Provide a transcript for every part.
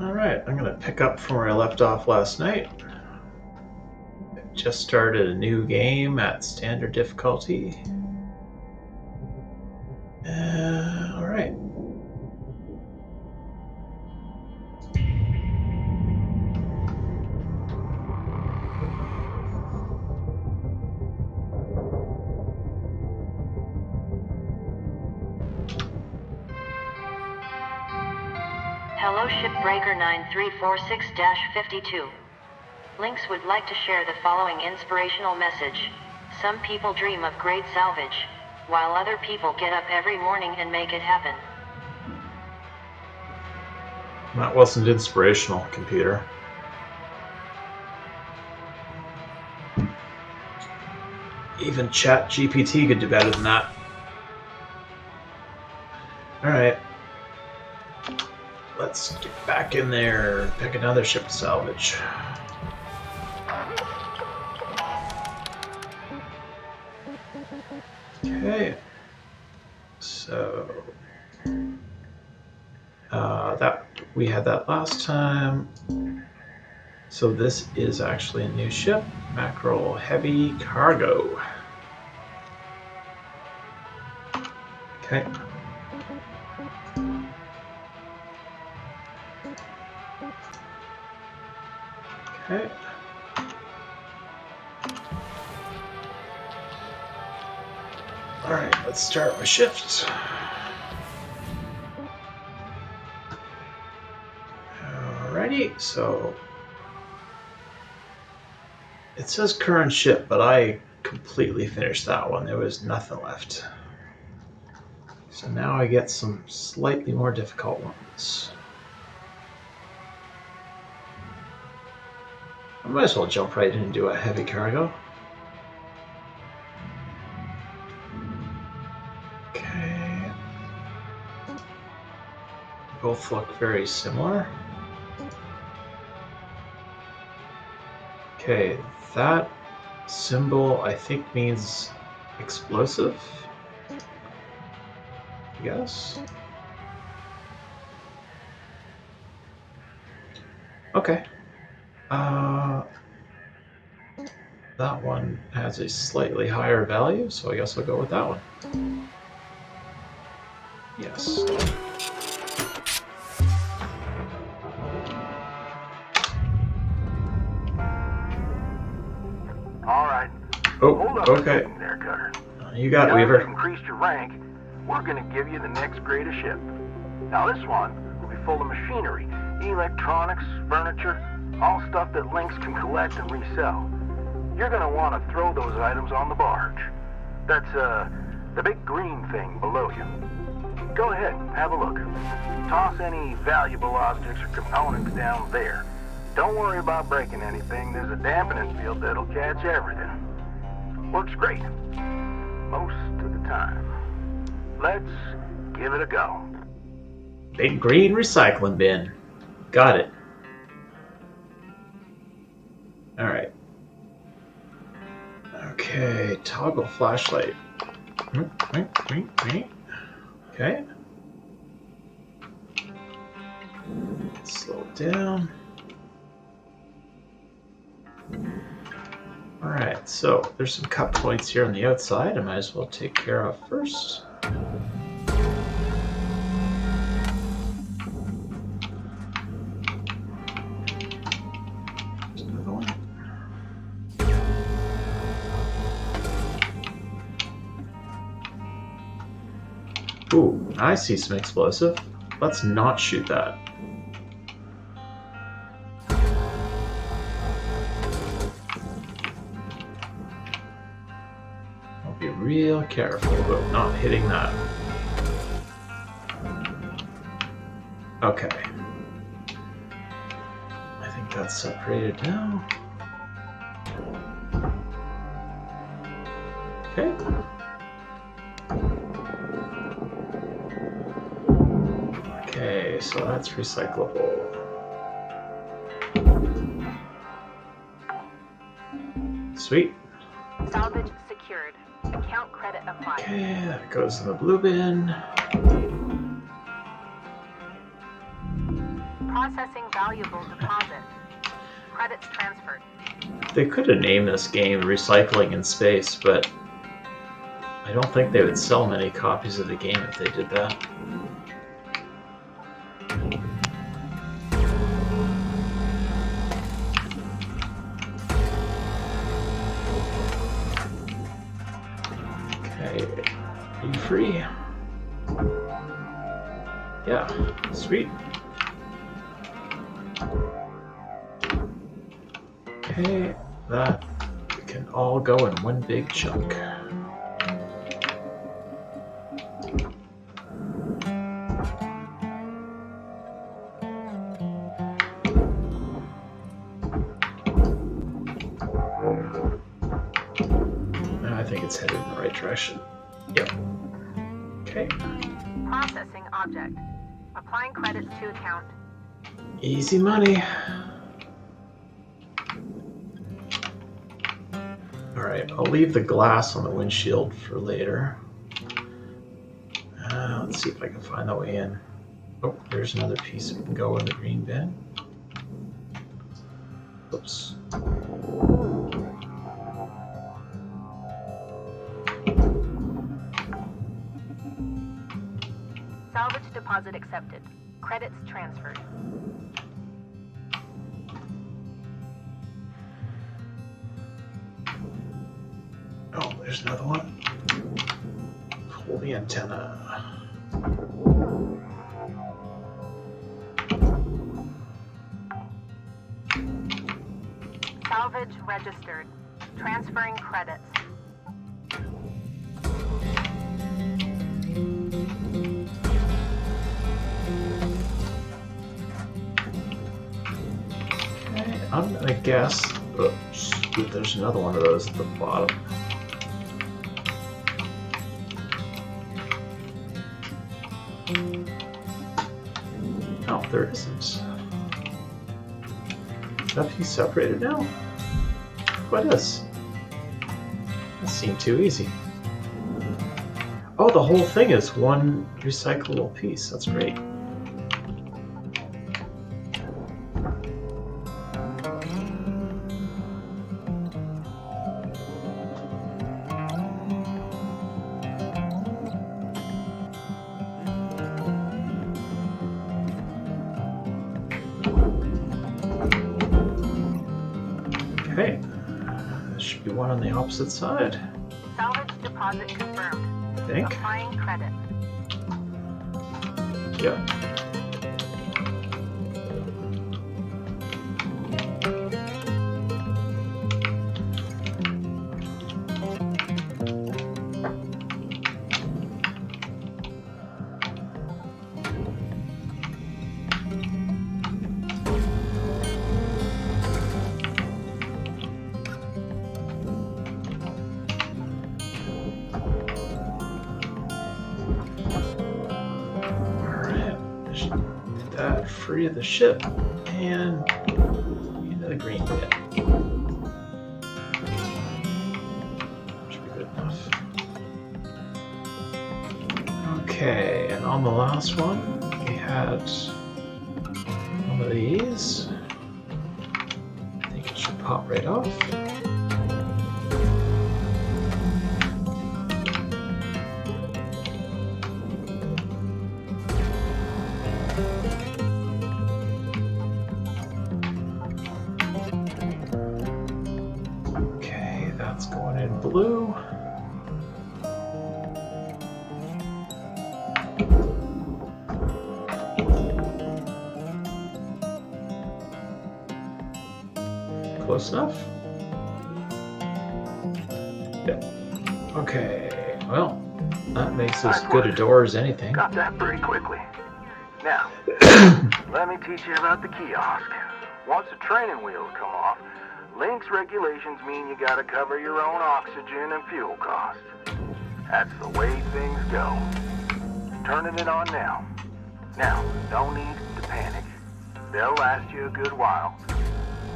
Alright, I'm going to pick up from where I left off last night. I just started a new game at standard difficulty. Alright. Hello, Shipbreaker 9346-52. Lynx would like to share the following inspirational message. Some people dream of great salvage, while other people get up every morning and make it happen. That wasn't inspirational, computer. Even ChatGPT could do better than that. Alright. Let's get back in there and pick another ship to salvage. Okay. So that we had that last time. So this is actually a new ship, Mackerel Heavy Cargo. Okay. Okay. Alright, let's start with shifts. Alrighty, so it says current ship, but I completely finished that one. There was nothing left. So now I get some slightly more difficult ones. I might as well jump right in and do a heavy cargo. Okay. Both look very similar. Okay, that symbol I think means explosive. Yes. Okay. That one has a slightly higher value, so I guess I'll go with that one. Yes. All right. Oh, Hold up okay. a second there, Cutter. You got Now Weaver. you've increased your rank, we're going to give you the next greatest ship. Now this one will be full of machinery, electronics, furniture, all stuff that Lynx can collect and resell. You're going to want to throw those items on the barge. That's, the big green thing below you. Go ahead, have a look. Toss any valuable objects or components down there. Don't worry about breaking anything. There's a dampening field that'll catch everything. Works great. Most of the time. Let's give it a go. Big green recycling bin. Got it. Alright. Okay, toggle flashlight. Okay. Slow it down. Alright, so there's some cut points here on the outside I might as well take care of first. There's another one. Ooh, I see some explosive. Let's not shoot that. Be real careful about not hitting that. Okay. I think that's separated now. Okay. Okay, so that's recyclable. Sweet. Salvage secured. Account credit applied. Okay, that goes in the blue bin. Processing valuable deposit. Credits transferred. They could have named this game Recycling in Space, but I don't think they would sell many copies of the game if they did that. Okay, are you free? Yeah, sweet. Okay, that can all go in one big chunk. I think it's headed in the right direction. Yep. Okay. Processing object. Applying credits to account. Easy money. Alright, I'll leave the glass on the windshield for later. Let's see if I can find the way in. Oh, there's another piece that can go in the green bin. Oops. Salvage deposit accepted. Credits transferred. Oh, there's another one. Pull the antenna. Salvage registered. Transferring credits. Okay, I'm gonna guess. Oops, there's another one of those at the bottom. Oh, there isn't. Is that piece separated now? What is? That seemed too easy. Oh, the whole thing is one recyclable piece. That's great. Okay, there should be one on the opposite side. Salvage deposit confirmed. I think. Applying credit. Yep. That free of the ship and into the green bit. Should be good enough. Okay, and on the last one, we had one of these. I think it should pop right off. That's going in blue. Close enough? Yep. Okay, well, that makes as good a door as anything. Got that pretty quickly. Now, let me teach you about the kiosk. Once the training wheels come off, Link's regulations mean you gotta cover your own oxygen and fuel costs. That's the way things go. Turning it on now. Now, don't need to panic. They'll last you a good while.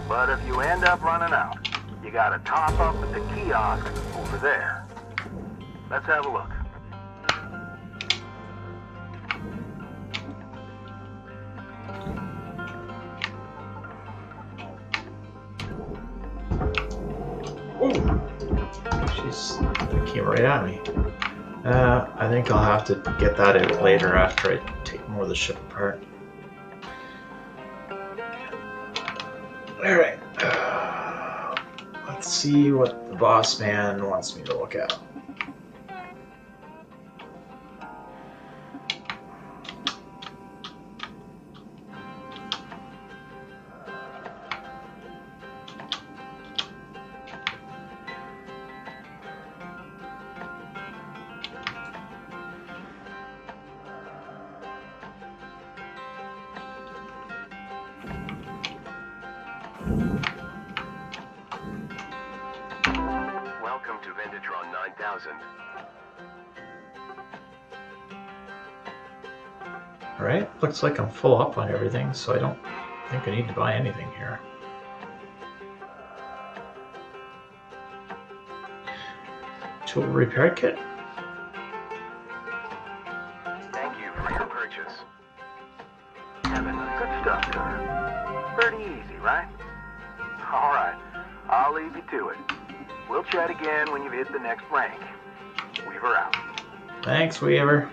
But if you end up running out, you gotta top up at the kiosk over there. Let's have a look. That came right at me. I think I'll have to get that out later after I take more of the ship apart. Alright. Let's see what the boss man wants me to look at. Welcome to Vendatron 9000. Alright, looks like I'm full up on everything, so I don't think I need to buy anything here. Tool repair kit? Thank you for your purchase. Good stuff, sir. Pretty easy, right? All right, I'll leave you to it. We'll chat again when you've hit the next rank. Weaver out. Thanks, Weaver.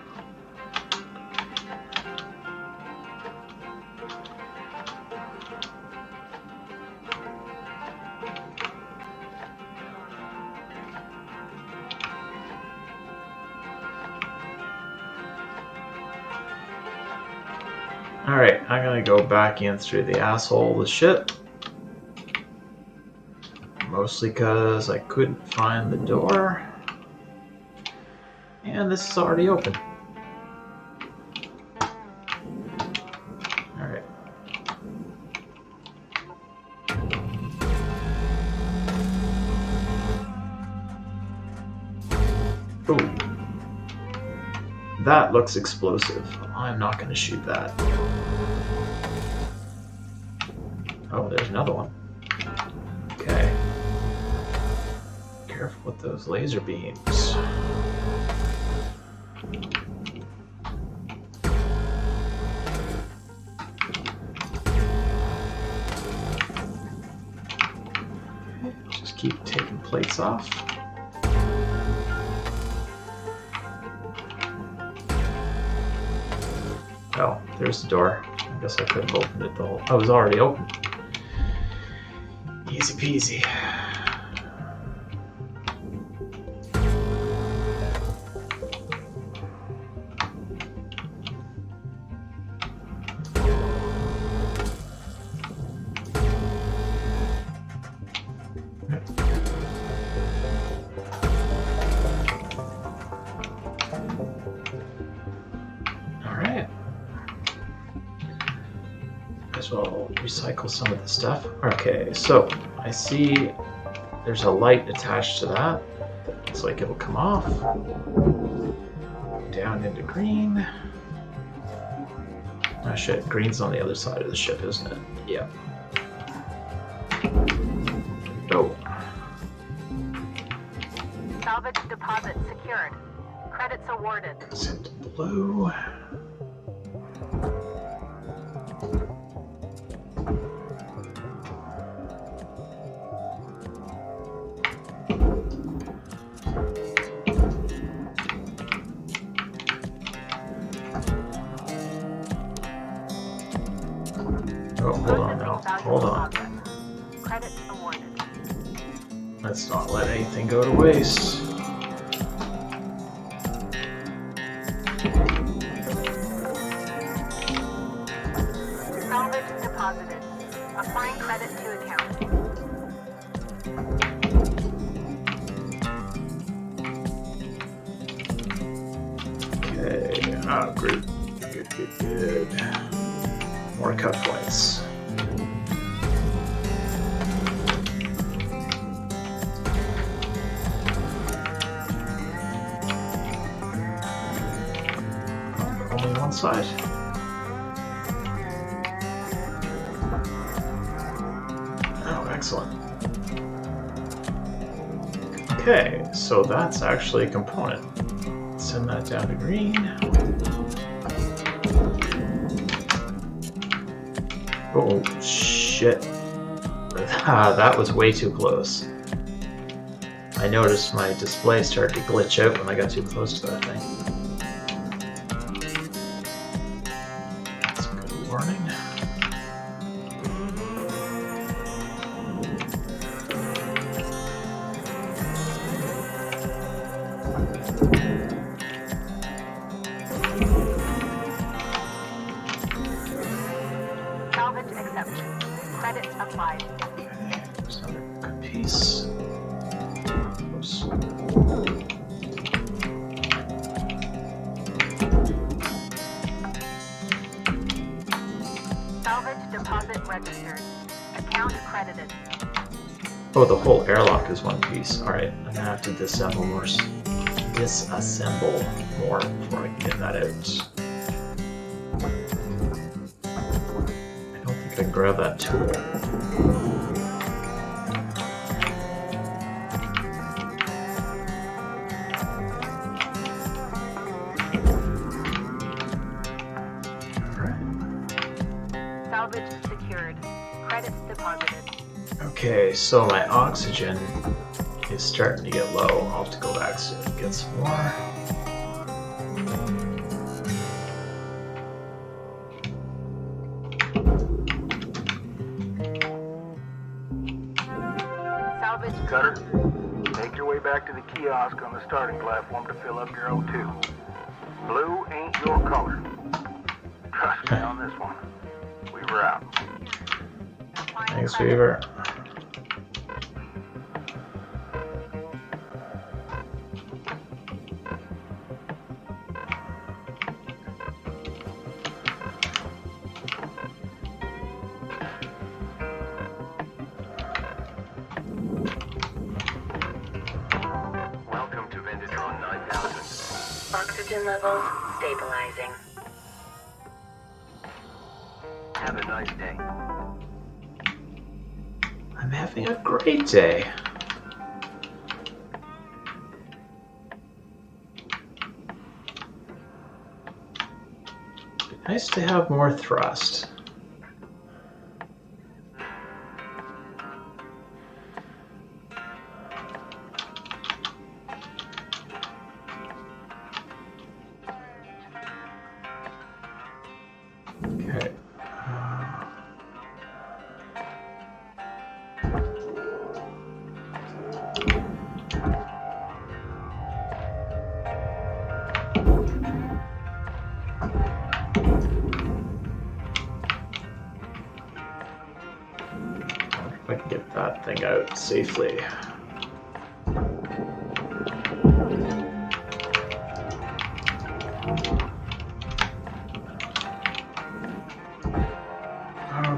Alright, I'm gonna go back in through the asshole of the ship. Mostly because I couldn't find the door. And this is already open. Alright. Ooh. That looks explosive. I'm not going to shoot that. Oh, there's another one. Okay. Careful with those laser beams. Just keep taking plates off. Oh, there's the door. I guess I could have opened it the whole... Oh, it was already open. Easy peasy. So I'll recycle some of the stuff. Okay, so I see there's a light attached to that. Looks like it'll come off. Down into green. Oh shit, green's on the other side of the ship, isn't it? Yeah. Oh. Salvage deposit secured. Credits awarded. Goes into blue. Oh, hold on now. Hold on. Credits awarded. Let's not let anything go to waste. Salvage deposited. Applying credit to account. Okay. Ah, great. Good, good, good. More cut points. Only one side. Oh, excellent. Okay, so that's actually a component. Send that down to green. Oh, shit. That was way too close. I noticed my display started to glitch out when I got too close to that thing. That's a good warning. Salvage accepted. Credit applied. Okay, there's another good piece. Oops. Salvage deposit registered. Account credited. Oh, the whole airlock is one piece. Alright, I'm gonna have to disassemble more before I can get that out. I don't think I can grab that tool. Salvage secured. Credits deposited. Okay, so my oxygen is starting to get low. I'll have to go back soon and get some more. Salvage Cutter, make your way back to the kiosk on the starting platform to fill up your O2. Blue ain't your color. Trust me on this one. Weaver out. applying Thanks, credit. Weaver. Welcome to Venditron 9000. Oxygen levels stabilizing. Have a nice day. I'm having a great day. Be nice to have more thrust. Okay. If I can get that thing out safely.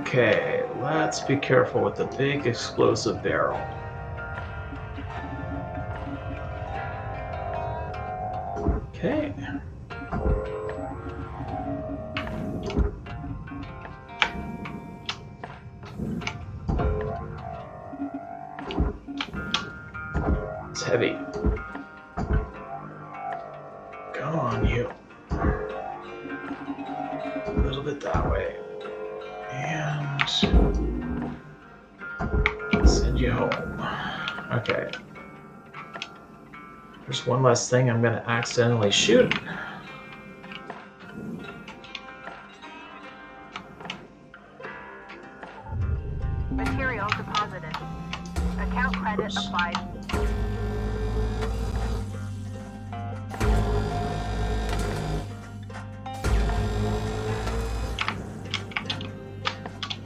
Okay, let's be careful with the big explosive barrel. Okay. It's heavy. Come on, you. A little bit that way. And send you home. Okay. There's one less thing I'm gonna accidentally shoot. Material deposited. Account credit Oops. applied.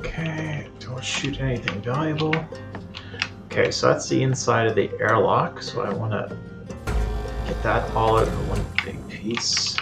Okay, don't shoot anything valuable. Okay, so that's the inside of the airlock, so I want to get that all out in one big piece.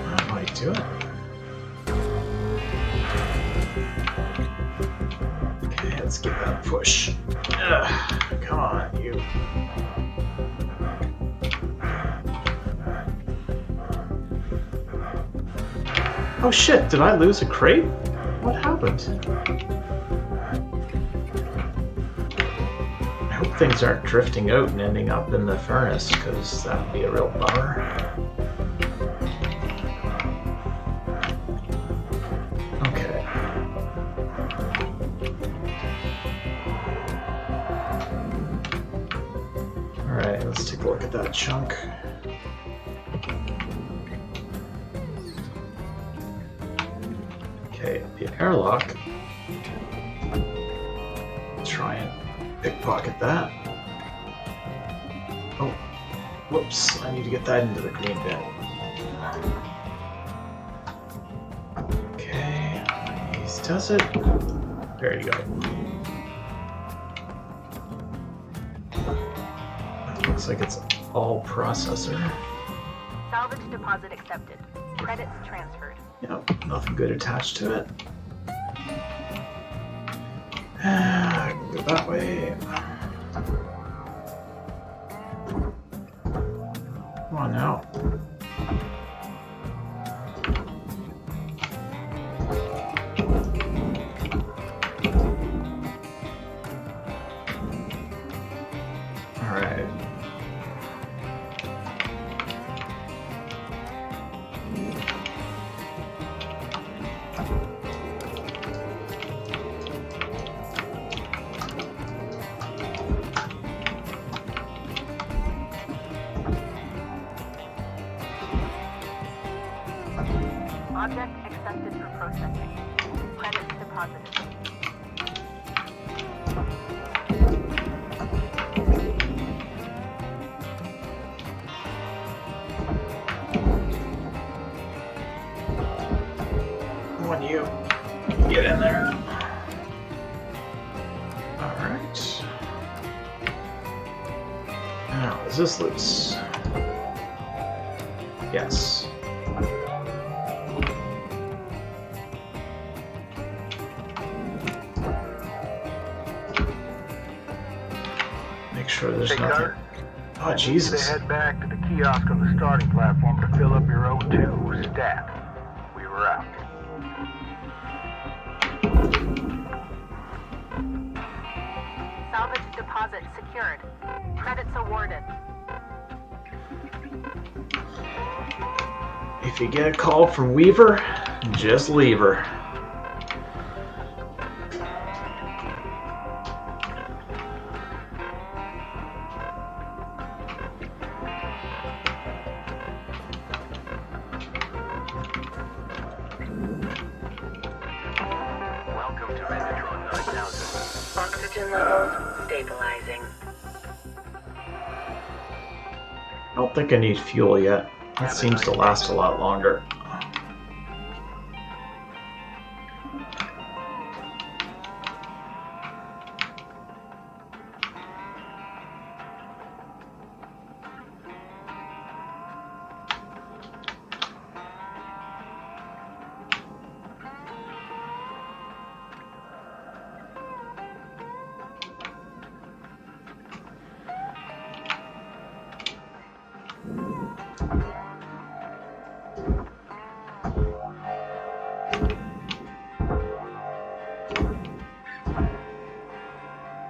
How do I do it? Okay, let's give that a push. Ugh, come on, you. Oh shit, did I lose a crate? What happened? I hope things aren't drifting out and ending up in the furnace, because that would be a real bummer. Okay. Alright, let's take a look at that chunk. Okay, the airlock. Try and pickpocket that. Oh, whoops, I need to get that into the green bin. Okay, he does it. There you go. That looks like it's all processor. Salvage deposit accepted. Credits transferred. Yep, nothing good attached to it. I can go that way. Come on now. Alright. Object accepted for processing. Credits deposited. Come on, you. Get in there. Alright. Now, is this loose? Yes. Make sure there's Hey, nothing. Carter. Oh, I need you to Jesus. head back to the kiosk on the starting platform to fill up your O2 stat. We were out. Salvage deposit secured. Credits awarded. If you get a call from Weaver, just leave her. Welcome to Venditron 9000. Oxygen levels stabilizing. I don't think I need fuel yet. That seems to last a lot longer.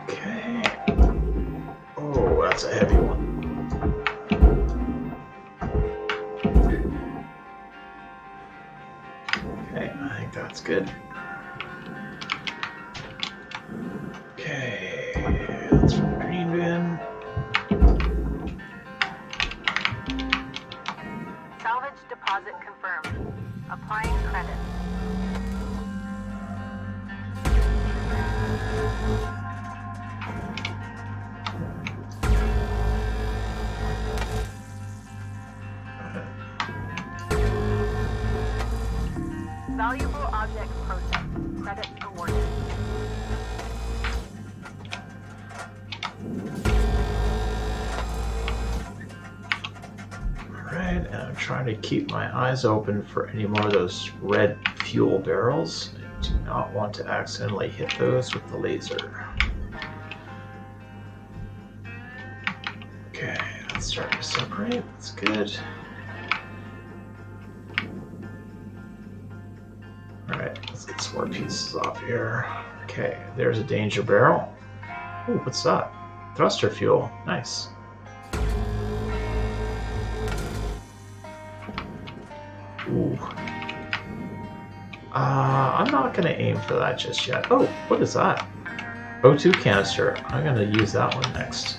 Okay. Oh, that's a heavy one. Okay, I think that's good. Okay, that's from the green bin. Salvage deposit confirmed. Applying credits. Valuable object processed. Credits awarded. Alright, and I'm trying to keep my eyes open for any more of those red fuel barrels. I do not want to accidentally hit those with the laser. Okay, that's starting to separate. That's good. more pieces off here. Okay, there's a danger barrel. Ooh, what's that? Thruster fuel. Nice. Ooh. I'm not going to aim for that just yet. Oh, what is that? O2 canister. I'm going to use that one next.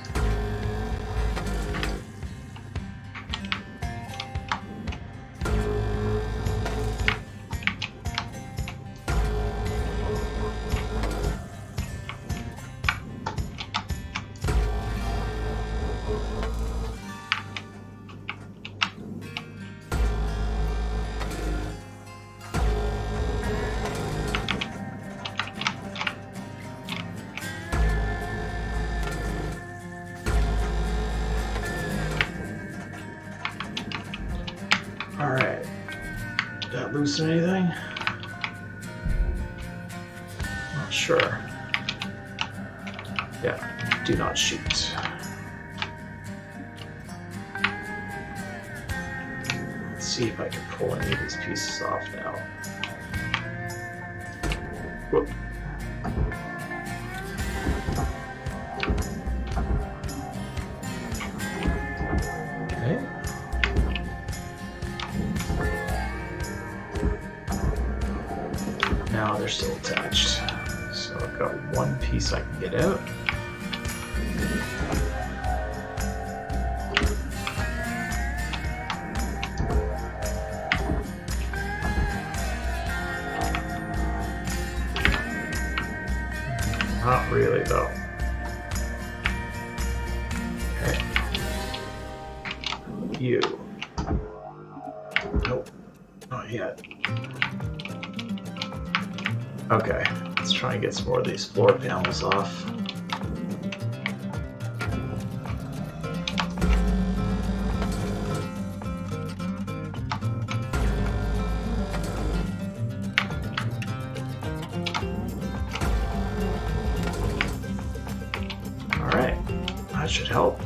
Alright. Did that loosen anything? Not sure. Yeah, do not shoot. Let's see if I can pull any of these pieces off now. Whoop. Okay. Now they're still attached. So I've got one piece I can get out. Not really though. Okay. You. Nope. Not yet. Okay, let's try and get some more of these floor panels off. Alright, that should help.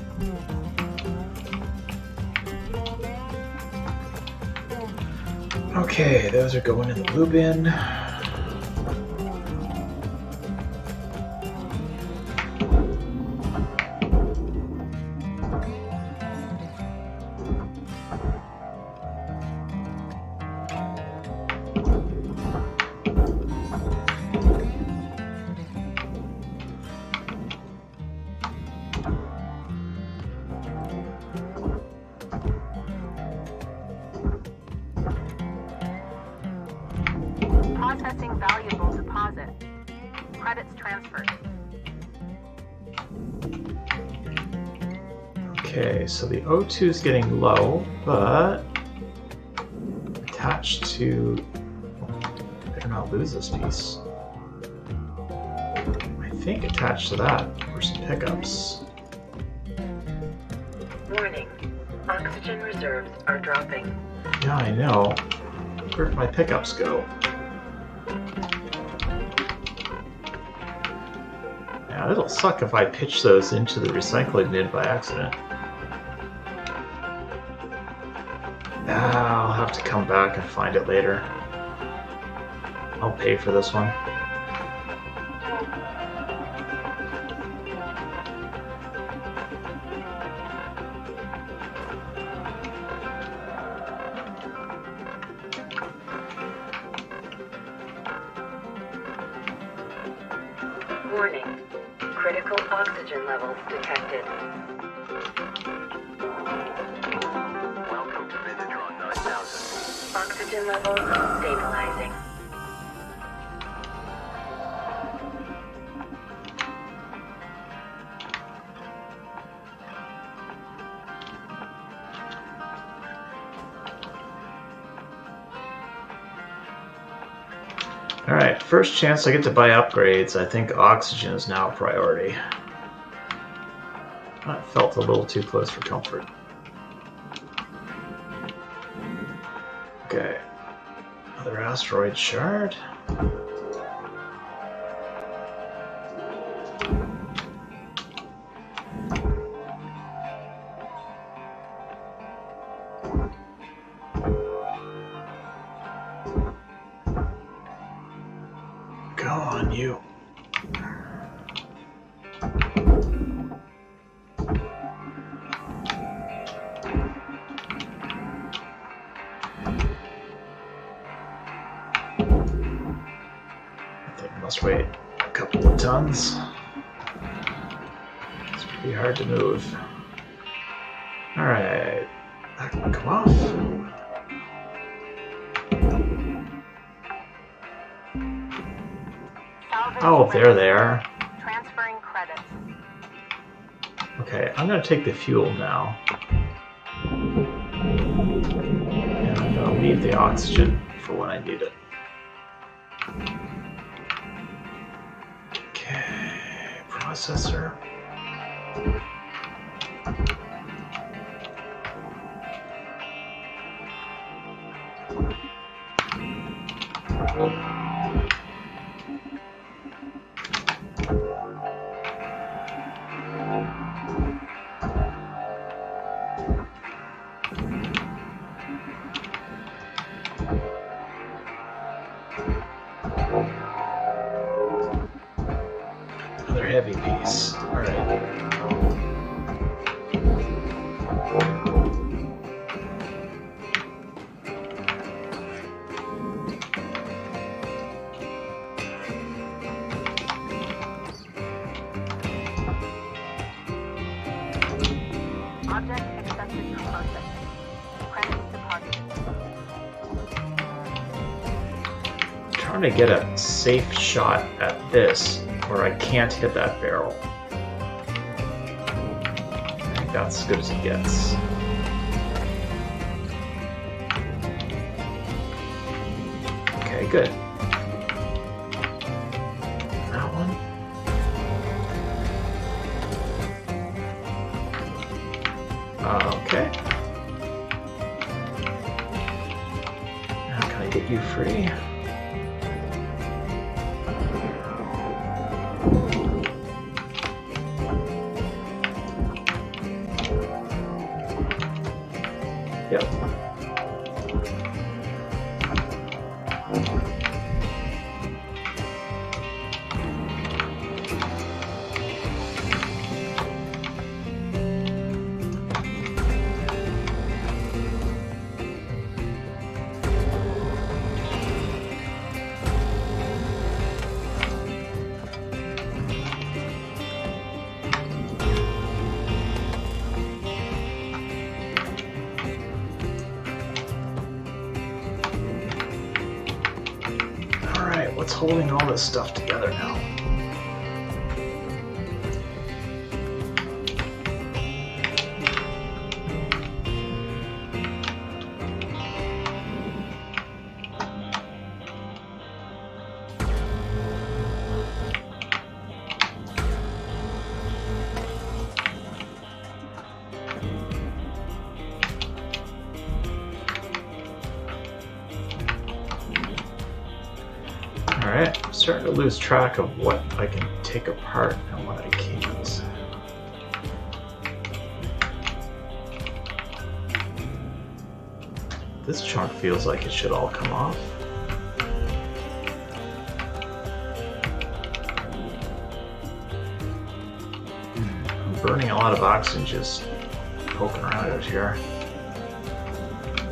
Okay, those are going in the blue bin. Processing valuable deposit. Credits transferred. Okay, so the O2 is getting low, but attached to... Better not lose this piece. I think attached to that were some pickups. Warning. Oxygen reserves are dropping. Yeah, I know. Where'd my pickups go? Yeah, it'll suck if I pitch those into the recycling bin by accident. I'll have to come back and find it later. I'll pay for this one. Warning. Critical oxygen levels detected. Welcome to Megatron 9000. Oxygen levels stabilizing. Alright, first chance I get to buy upgrades, I think oxygen is now a priority. That felt a little too close for comfort. Okay. Another asteroid shard. on, you. I think I must weigh a couple of tons. It's pretty hard to move. Alright. That can come off. Salvage Oh, there they are. Transferring credits. Okay, I'm going to take the fuel now. And I'm going to leave the oxygen for when I need it. Okay, processor. Another heavy piece. All right. Object accepted for processing. Credits deposited. Trying to get a safe shot at this where I can't hit that barrel. I think that's as good as it gets. Okay, good. That one. Okay. Now can I get you free? Yep. What's holding all this stuff together now? Alright, I'm starting to lose track of what I can take apart and what I can't. This chunk feels like it should all come off. I'm burning a lot of oxygen just poking around out here.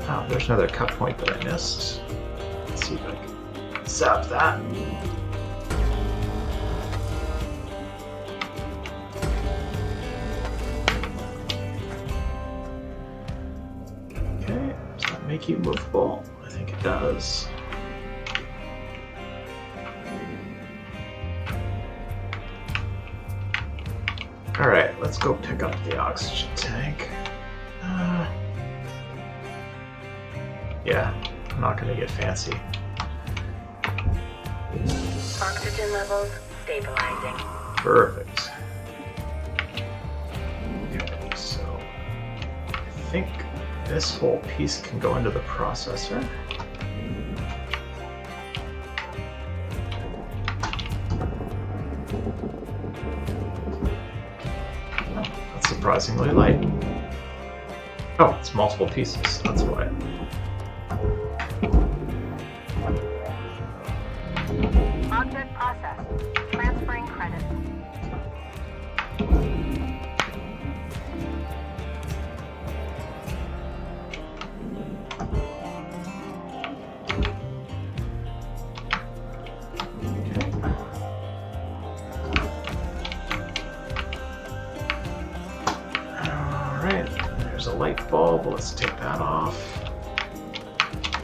Oh, there's another cut point that I missed. Let's see if I can zap that. Okay, does that make you movable? I think it does. Alright, let's go pick up the oxygen tank. Yeah, I'm not gonna get fancy. Oxygen levels stabilizing. Perfect. Okay, so I think this whole piece can go into the processor. Oh, that's surprisingly light. Oh, it's multiple pieces, that's why. Object Processed. Transferring credits. Alright, there's a light bulb. Let's take that off.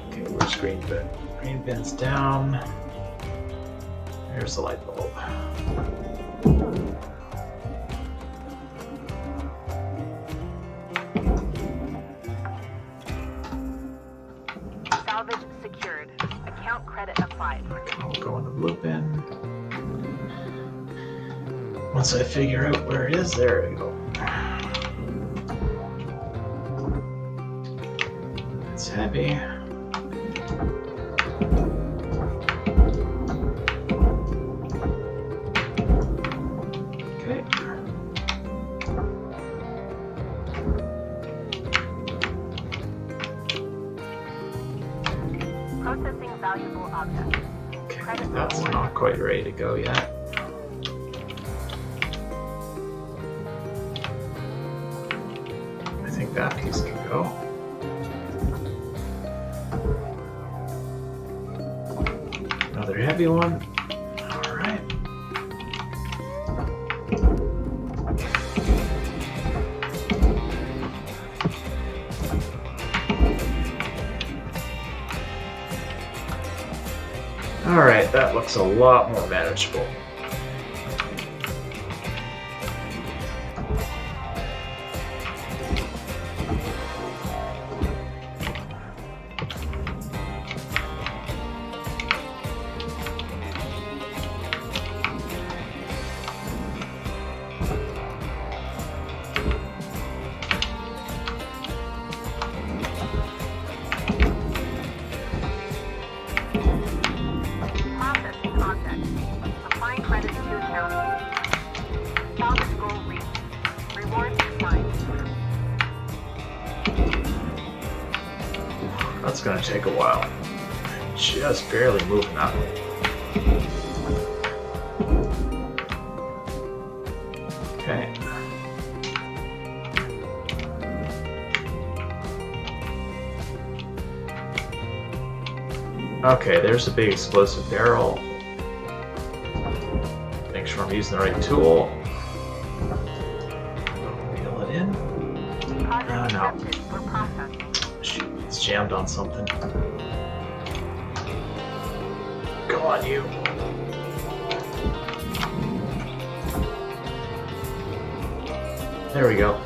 Okay, where's green bin? Green bin's down. There's the light bulb. Salvage secured. Account credit applied. Okay, we'll go in the blue bin. Once I figure out where it is, there we go. It's heavy. Okay. Processing valuable objects. Okay, that's not quite ready to go yet. I think that piece can go. Another heavy one. All right. All right, that looks a lot more manageable. Processing objects. Applying credits to account. Salvage goal reached. Reward declined. That's gonna take a while. Just barely moving that way. Okay. Okay, there's a big explosive barrel. Make sure I'm using the right tool. Reel it in. Project Oh, no. accepted for processing. Shoot, it's jammed on something. Go on, you. There we go.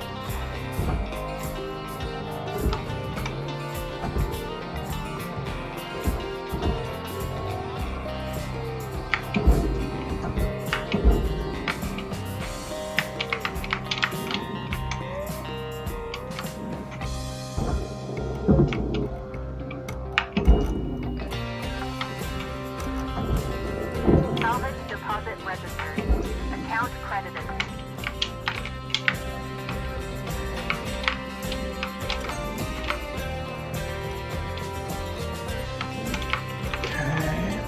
Salvage deposit registered. Account credited. Okay.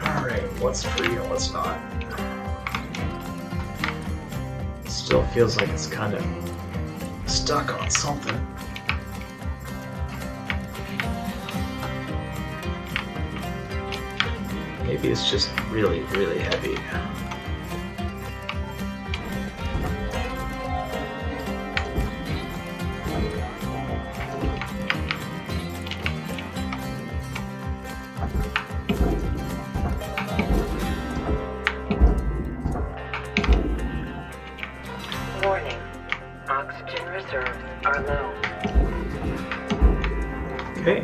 Alright, what's free and what's not? Still feels like it's kind of stuck on something. Maybe it's just really, really heavy. Warning. Oxygen reserves are low. Okay.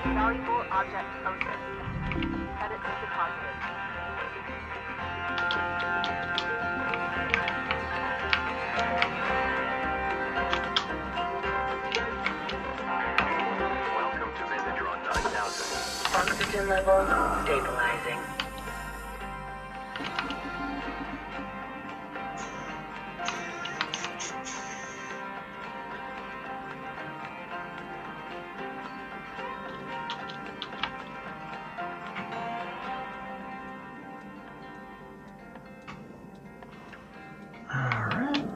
Valuable object processed. Credits deposited. Welcome to Vindatron 9000. Oxygen levels stabilizing. Alright.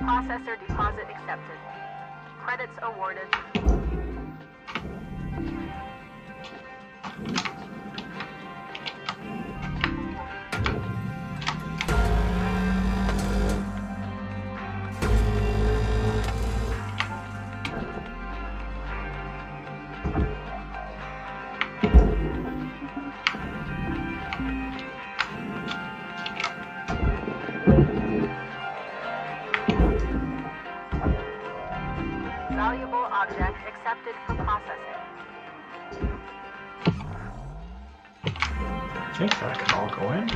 Processor deposit accepted. Credits awarded. Valuable object accepted for processing. I think that can all go in.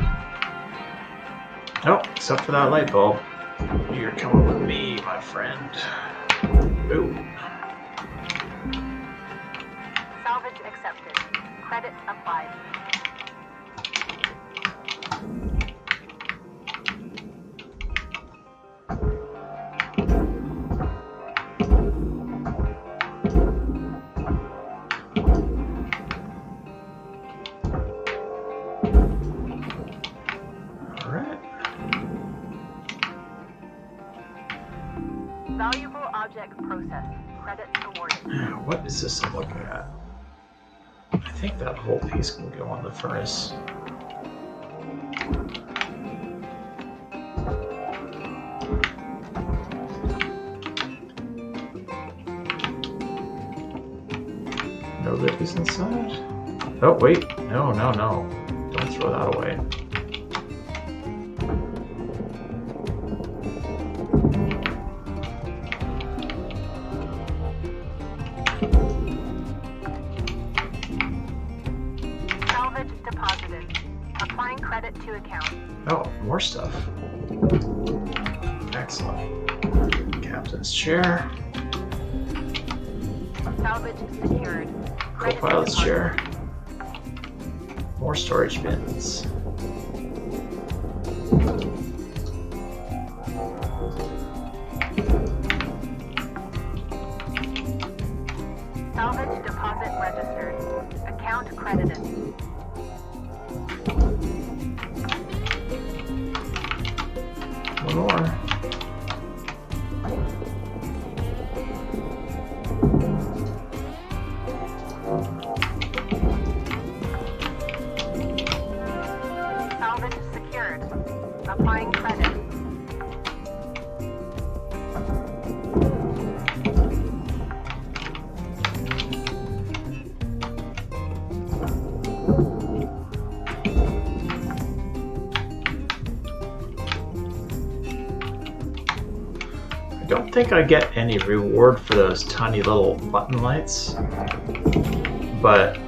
Oh, except for that light bulb. You're coming with me, my friend. Ooh. Salvage accepted. Credit applied. Alright. Valuable object processed. Credits awarded. Now, what is this I'm looking at? I think that whole piece can go on the furnace. No lip is inside? Oh, wait. No, no, no. Don't throw that away. Salvage deposited. Applying credit to account. Oh, more stuff. Excellent. Captain's chair. Salvage secured. Credit Co-pilot's deposited. chair. More storage bins. Salvage deposit registered. Account credited. One more. Salvage secured. Applying credit. I don't think I get any reward for those tiny little button lights, but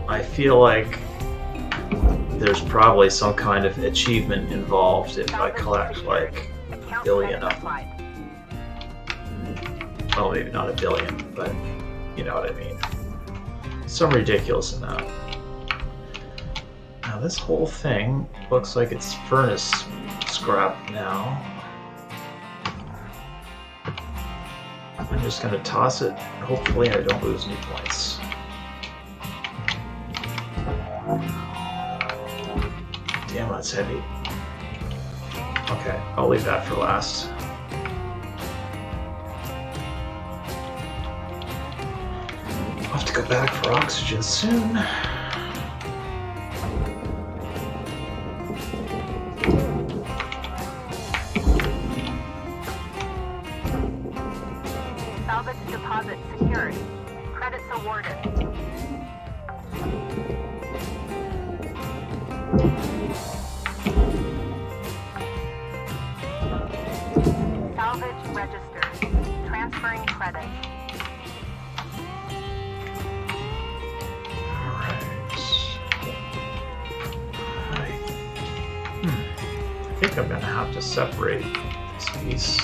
I feel like there's probably some kind of achievement involved if I collect like a Account billion credit of them. applied. Well, maybe not a billion, but you know what I mean. Some ridiculous amount. Now this whole thing looks like it's furnace scrap now. I'm just gonna toss it. Hopefully I don't lose any points. Damn, that's heavy. Okay, I'll leave that for last. I'll have to go back for oxygen soon. Salvage deposit secured. Credits awarded. Salvage registered. Transferring credits. I think I'm gonna have to separate this piece.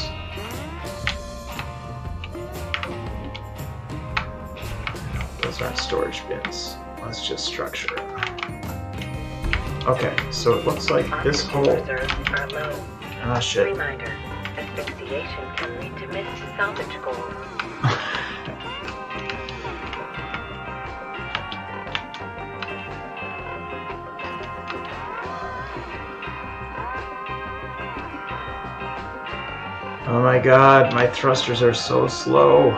No, those aren't storage bins. Let's just structure it. Okay, so it looks like this Oxygen whole... reserves are low. Ah, shit. Reminder, asphyxiation can lead to missed salvage goals. Oh my god, my thrusters are so slow.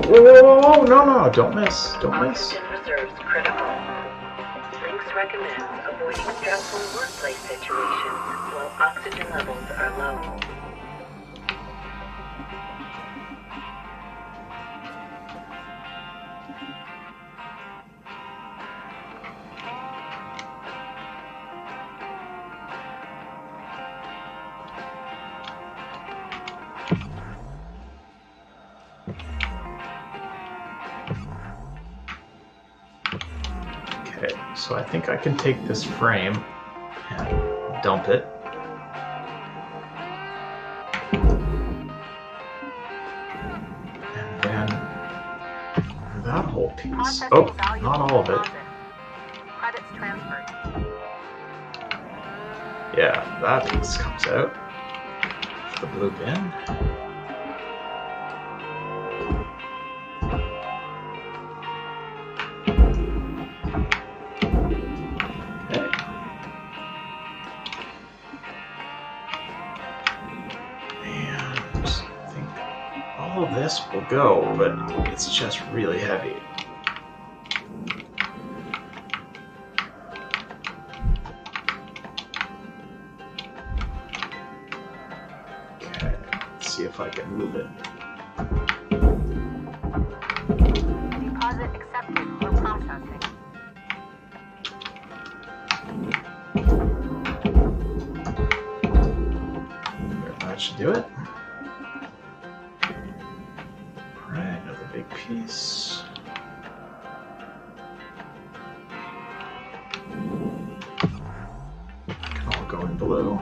Whoa, no, don't miss, don't miss. Oxygen reserves critical. Links recommends avoiding stressful workplace situations while oxygen levels are low. Okay, so I think I can take this frame and dump it. And then that whole piece. Processing Oh, valuable not all of it. deposit. Credits transferred. Yeah, that piece comes out. The blue bin. Okay. And I think all of this will go, but it's just really heavy. Okay, let's see if I can move it. Deposit accepted for processing. There, that should do it. Alright, another big piece. Can all go in blue.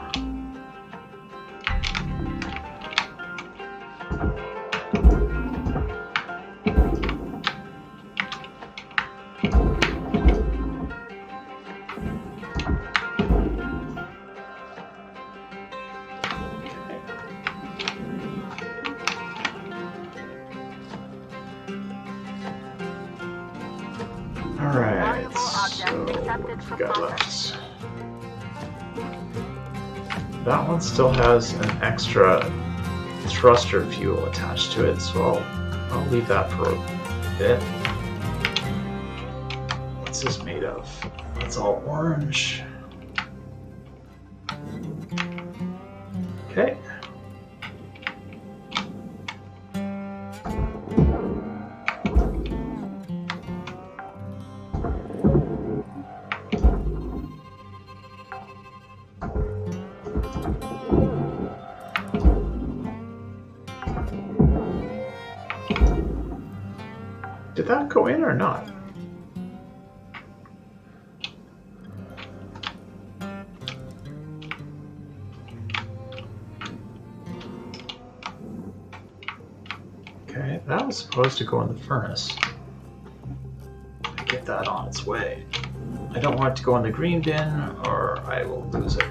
Alright, Valuable so object what accepted have for we got processing. left? That one still has an extra thruster fuel attached to it, so I'll leave that for a bit. What's this made of? It's all orange. Okay. Did that go in or not? Okay, that was supposed to go in the furnace. Get that on its way. I don't want it to go in the green bin or I will lose it.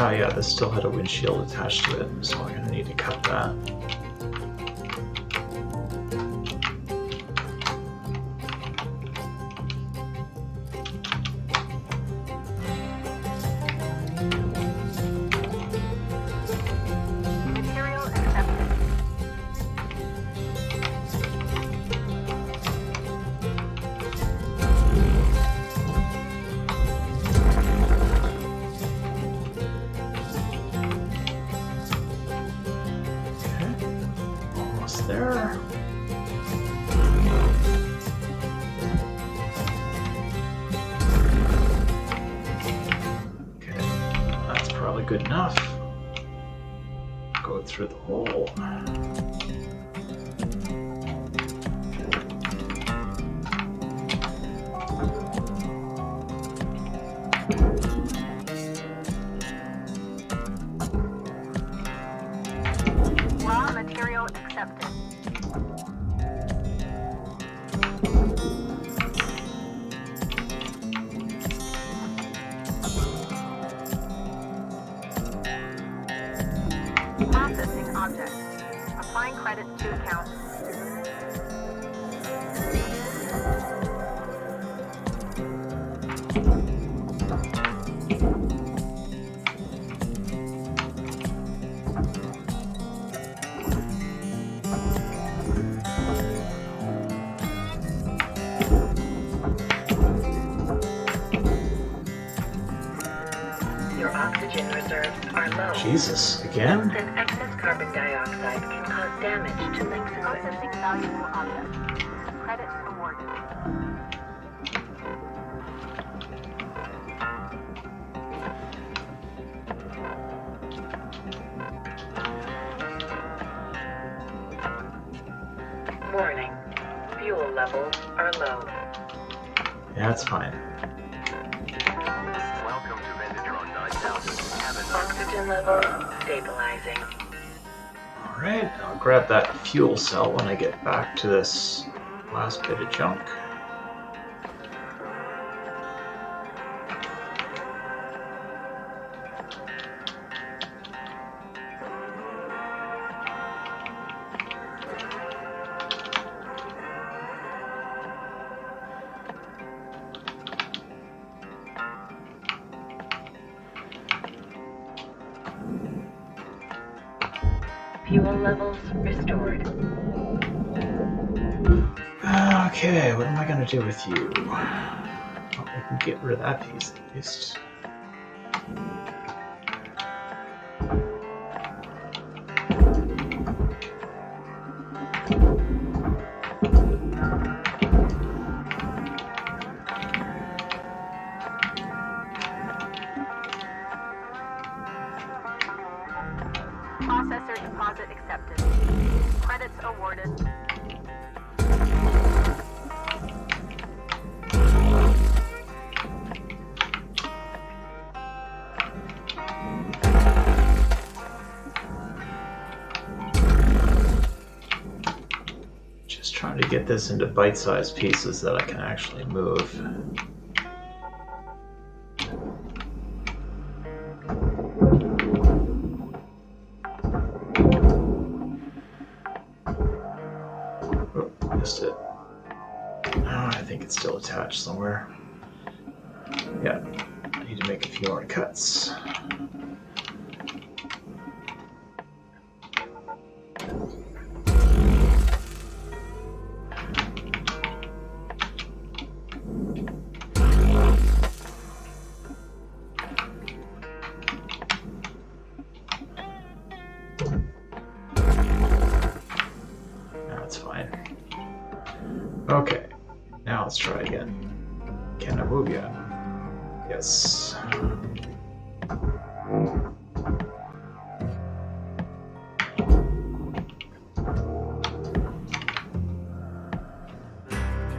Oh yeah, this still had a windshield attached to it, so I'm gonna need to cut that. Material accepted. Almost there. Okay, that's probably good enough. Go through the hole. Raw material accepted. Processing object. Applying credits to account. Your oxygen reserves are low. Jesus, again? And excess carbon dioxide can cause damage to Link's equipment. Processing valuable object. Credits awarded. Warning. Fuel levels are low. Yeah, that's fine. Welcome to Vendatron 9000. Have a nice Oxygen levels stabilizing. Alright, I'll grab that fuel cell when I get back to this last bit of junk. Fuel levels restored. Okay, what am I gonna do with you? Well, I can get rid of that piece at least. Processor deposit accepted. Credits awarded. Just trying to get this into bite-sized pieces that I can actually move. Oh, missed it. Oh, I think it's still attached somewhere. Yeah, I need to make a few more cuts. That's fine. Okay, now let's try again. Can I move yet? Yes.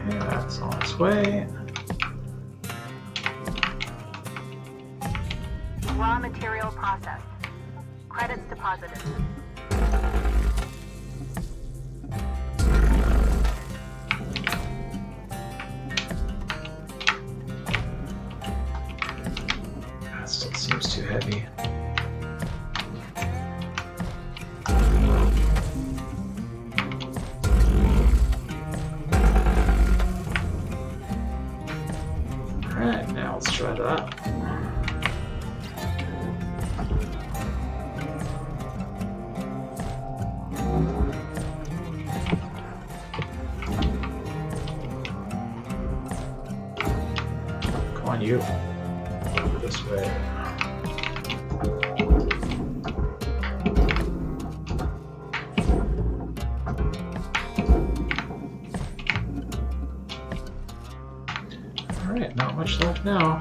Okay, that's on its way. Raw material processed. Credits deposited. That still seems too heavy. you. Over this way. Alright, not much left now.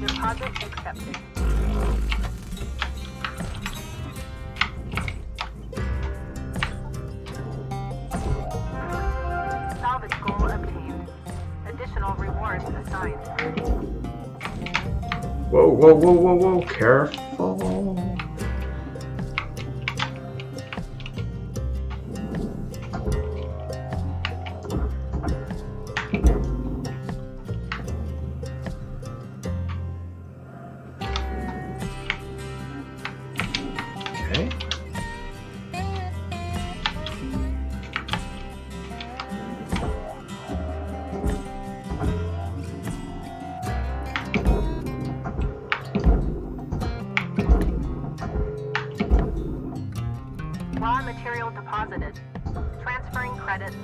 Deposit accepted. Salvage goal obtained. Additional rewards assigned. Whoa, whoa, whoa, whoa, whoa, careful. Okay. Raw material deposited. Transferring credits.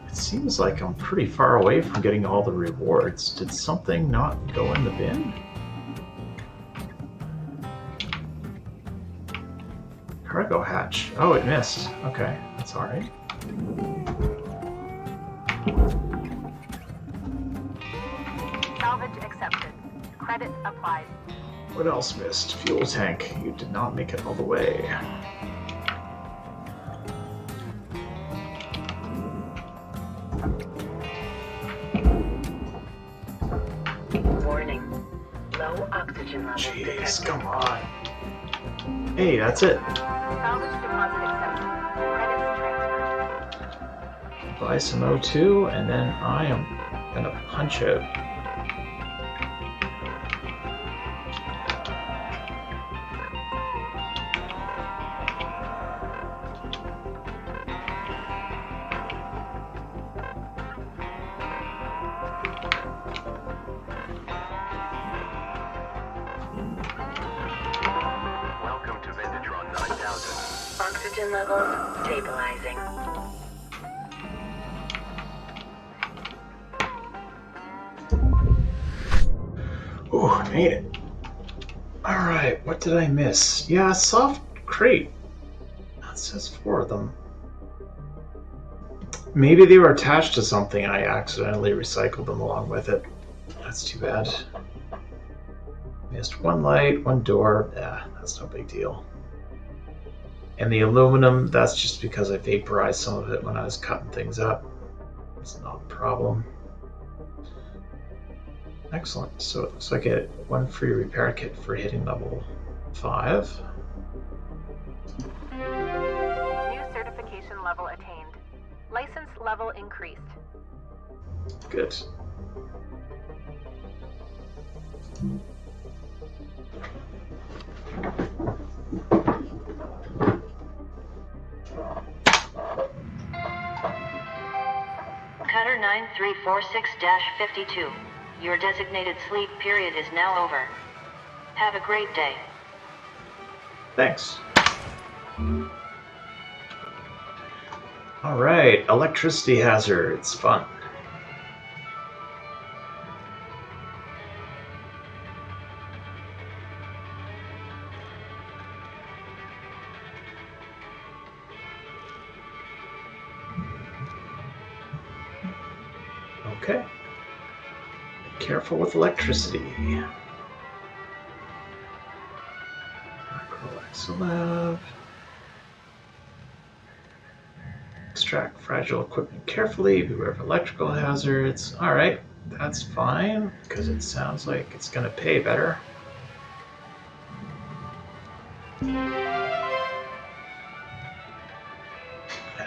It seems like I'm pretty far away from getting all the rewards. Did something not go in the bin? Cargo hatch. Oh, it missed. Okay, that's alright. Salvage accepted. Credit applied. What else missed? Fuel tank. You did not make it all the way. Warning. Low oxygen levels Jeez, detected. come on. Hey, that's it. Salvage deposit accepted. Credits transferred. Buy some O2, and then I am gonna punch out. Welcome to Vendatron 9000. Oxygen levels stabilizing. Ooh, I made it. Alright, what did I miss? Yeah, soft crate. That says 4 of them. Maybe they were attached to something and I accidentally recycled them along with it. That's too bad. Missed 1 light, 1 door. Yeah, that's no big deal. And the aluminum, that's just because I vaporized some of it when I was cutting things up. It's not a problem. Excellent. So it looks like I get 1 free repair kit for hitting level 5. New certification level attained. License level increased. Good. Cutter 9346-52. Your designated sleep period is now over. Have a great day. Thanks. Alright, electricity hazards. Fun. Okay. Careful with electricity. Microexolab. Extract fragile equipment carefully. Beware of electrical hazards. Alright, that's fine, because it sounds like it's going to pay better.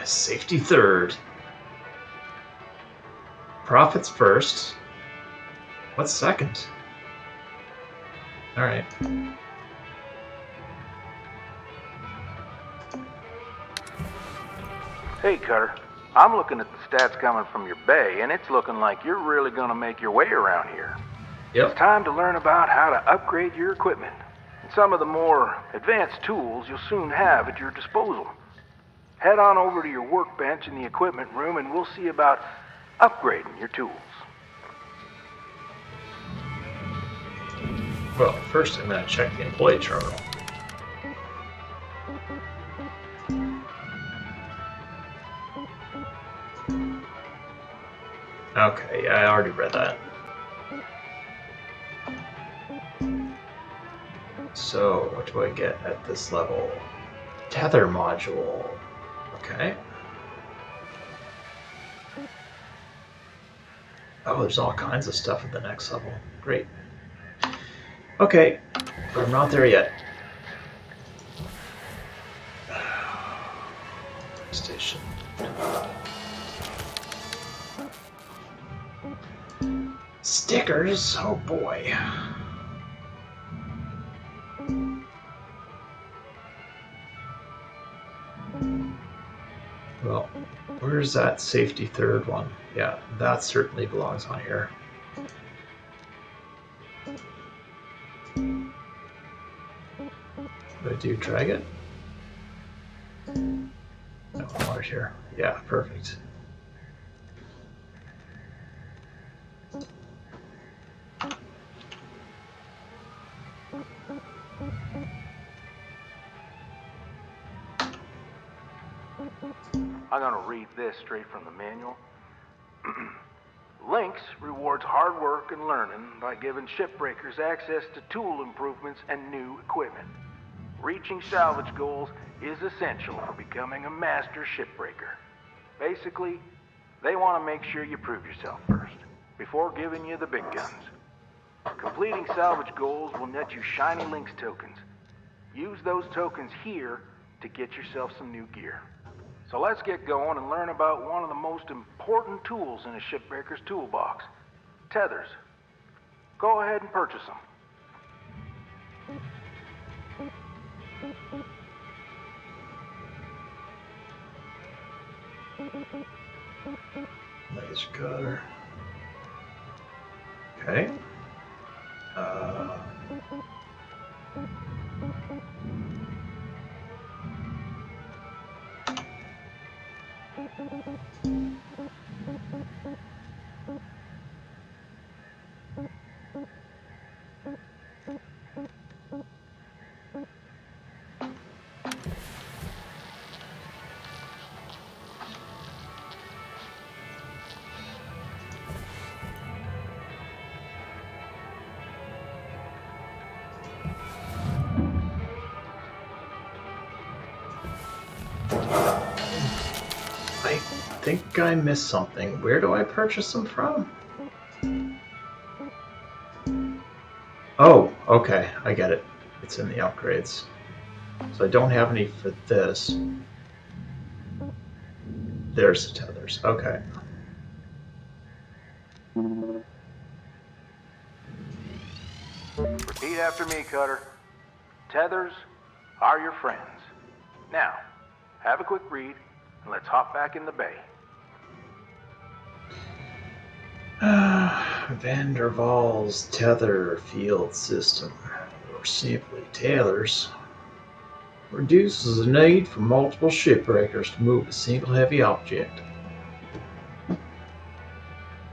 Safety third. Profits first. What's second? Alright. Hey, Cutter. I'm looking at the stats coming from your bay, and it's looking like you're really gonna make your way around here. Yep. It's time to learn about how to upgrade your equipment. And some of the more advanced tools you'll soon have at your disposal. Head on over to your workbench in the equipment room, and we'll see about upgrading your tools. Well, first I'm going to check the employee terminal. Okay, yeah, I already read that. So, what do I get at this level? Tether module. Okay. Oh, there's all kinds of stuff at the next level. Great. Okay, but I'm not there yet. Station. Stickers? Oh boy. Well, where's that safety third one? Yeah, that certainly belongs on here. Did I do drag it? No, right here. Yeah, perfect. I'm gonna read this straight from the manual. Lynx rewards hard work and learning by giving shipbreakers access to tool improvements and new equipment. Reaching salvage goals is essential for becoming a master shipbreaker. Basically, they want to make sure you prove yourself first, before giving you the big guns. Completing salvage goals will net you shiny Lynx tokens. Use those tokens here to get yourself some new gear. So let's get going and learn about one of the most important tools in a shipbreaker's toolbox, tethers. Go ahead and purchase them. Laser cutter. Okay. I think I missed something. Where do I purchase them from? Oh, okay, I get it. It's in the upgrades. So I don't have any for this. There's the tethers. Okay. Repeat after me, Cutter. Tethers are your friends. Now, have a quick read, and let's hop back in the bay. Van der Waals tether field system, or simply tethers, reduces the need for multiple shipbreakers to move a single heavy object.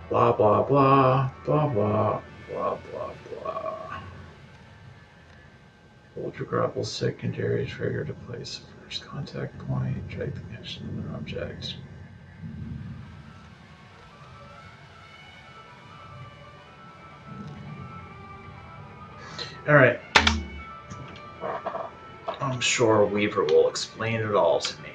Blah blah blah blah blah blah blah blah. Hold your grapple secondary trigger to place the first contact point. Drag the connection of an object. Alright. I'm sure Weaver will explain it all to me.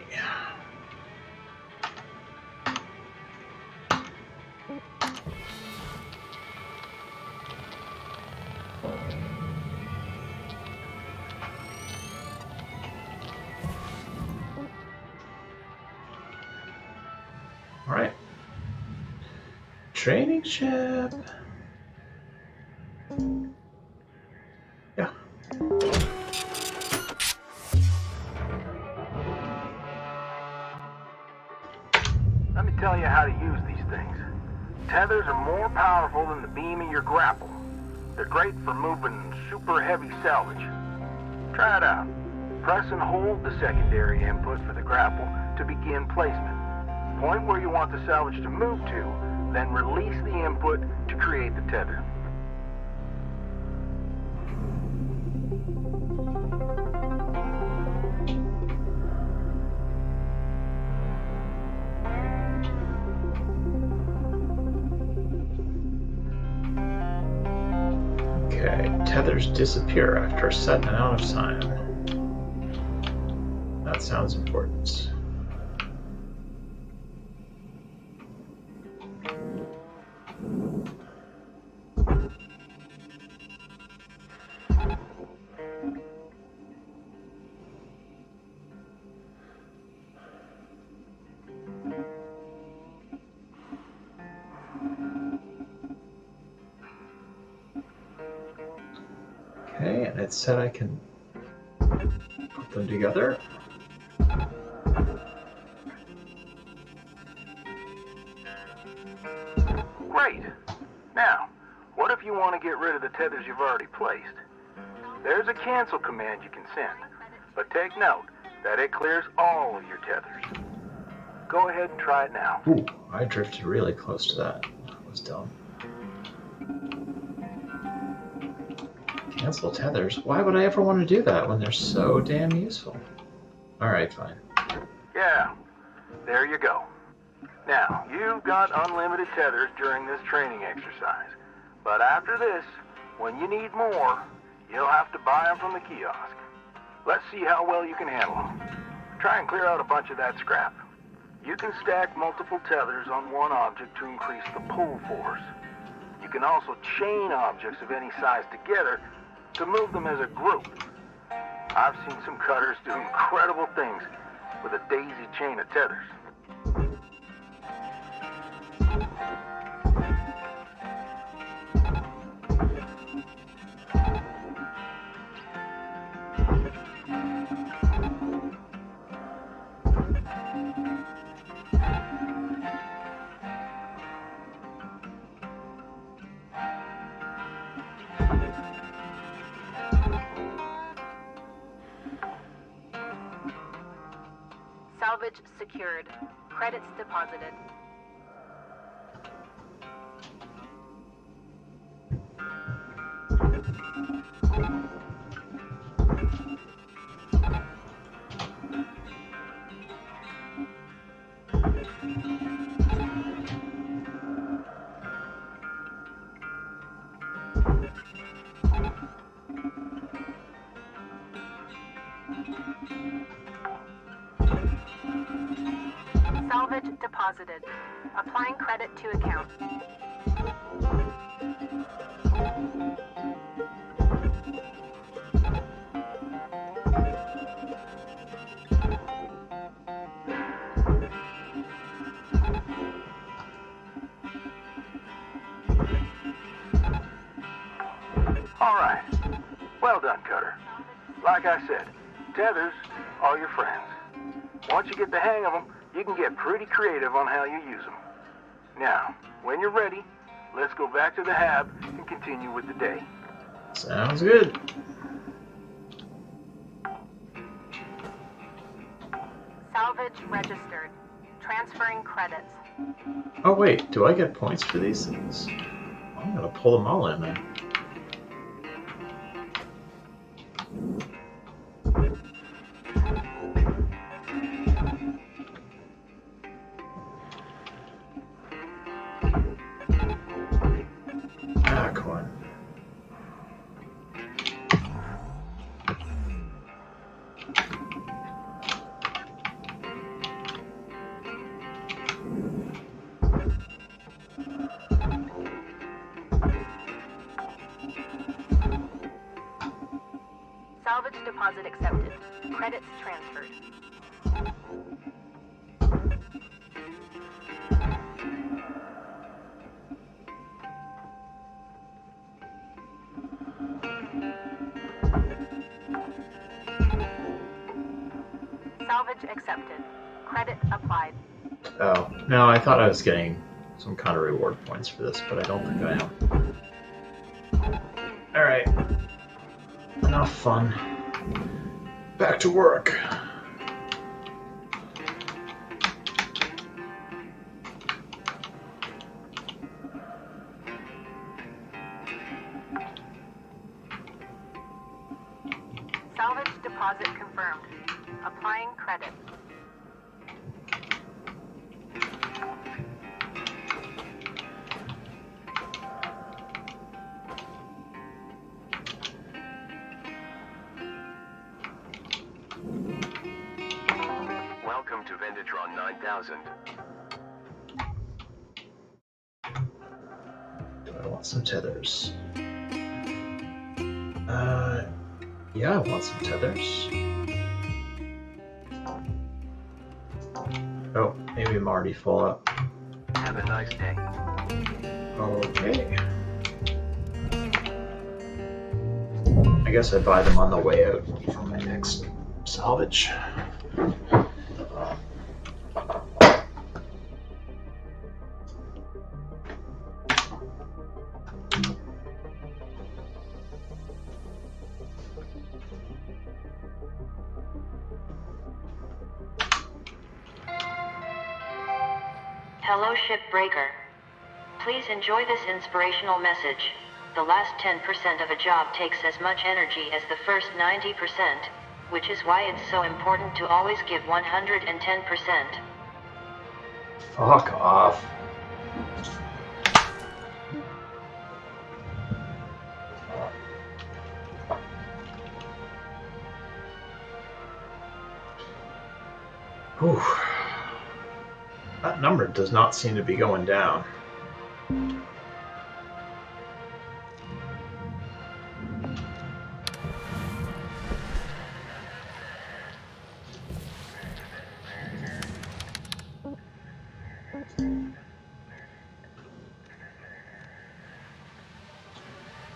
Alright. Training ship. Yeah. tethers are more powerful than the beam of your grapple. They're great for moving super heavy salvage. Try it out. Press and hold the secondary input for the grapple to begin placement. Point where you want the salvage to move to, then release the input to create the tether. Okay, tethers disappear after a set amount of time. That sounds important. Okay, and it said I can put them together. Great. Now, what if you want to get rid of the tethers you've already placed? There's a cancel command you can send, but take note that it clears all of your tethers. Go ahead and try it now. Ooh, I drifted really close to that. That was dumb. Cancel tethers? Why would I ever want to do that when they're so damn useful? Alright, fine. Yeah, there you go. Now, you've got unlimited tethers during this training exercise. But after this, when you need more, you'll have to buy them from the kiosk. Let's see how well you can handle them. Try and clear out a bunch of that scrap. You can stack multiple tethers on one object to increase the pull force. You can also chain objects of any size together to move them as a group. I've seen some cutters do incredible things with a daisy chain of tethers. Salvage secured. Credits deposited. Salvage deposited. Applying credit to account. All right. Well done, Cutter. Like I said, tethers are your friends. Once you get the hang of them, you can get pretty creative on how you use them. Now, when you're ready, let's go back to the hab and continue with the day. Sounds good. Salvage registered. Transferring credits. Oh wait, do I get points for these things? I'm gonna pull them all in then. Salvage deposit accepted. Credits transferred. Salvage accepted. Credit applied. Oh, no, I thought I was getting some kind of reward points for this, but I don't think I am. Alright. Enough fun. Back to work. Salvage deposit confirmed. Applying credit. Welcome to Venditron 9000. Do I want some tethers? Yeah, I want some tethers. Oh, maybe I'm already full up. Have a nice day. Okay. I guess I buy them on the way out for my next salvage. Hello, Shipbreaker. Please enjoy this inspirational message. The last 10% of a job takes as much energy as the first 90%, which is why it's so important to always give 110%. Fuck off. Whew. That number does not seem to be going down.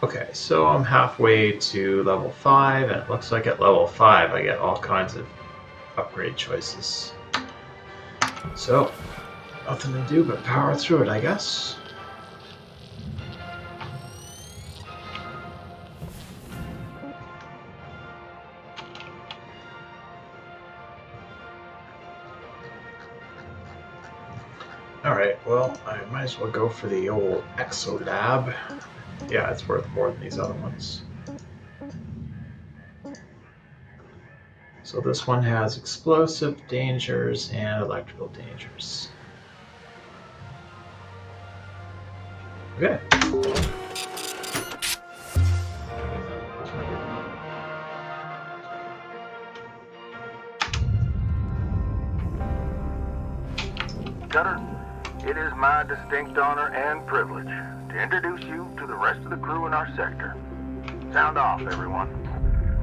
Okay, so I'm halfway to level 5, and it looks like at level 5 I get all kinds of upgrade choices. So, nothing to do but power through it, I guess. Alright, well, I might as well go for the old Exo Lab. Yeah, it's worth more than these other ones. So this one has explosive dangers and electrical dangers. Okay. Cutter, it is my distinct honor and privilege to introduce you to the rest of the crew in our sector. Sound off, everyone.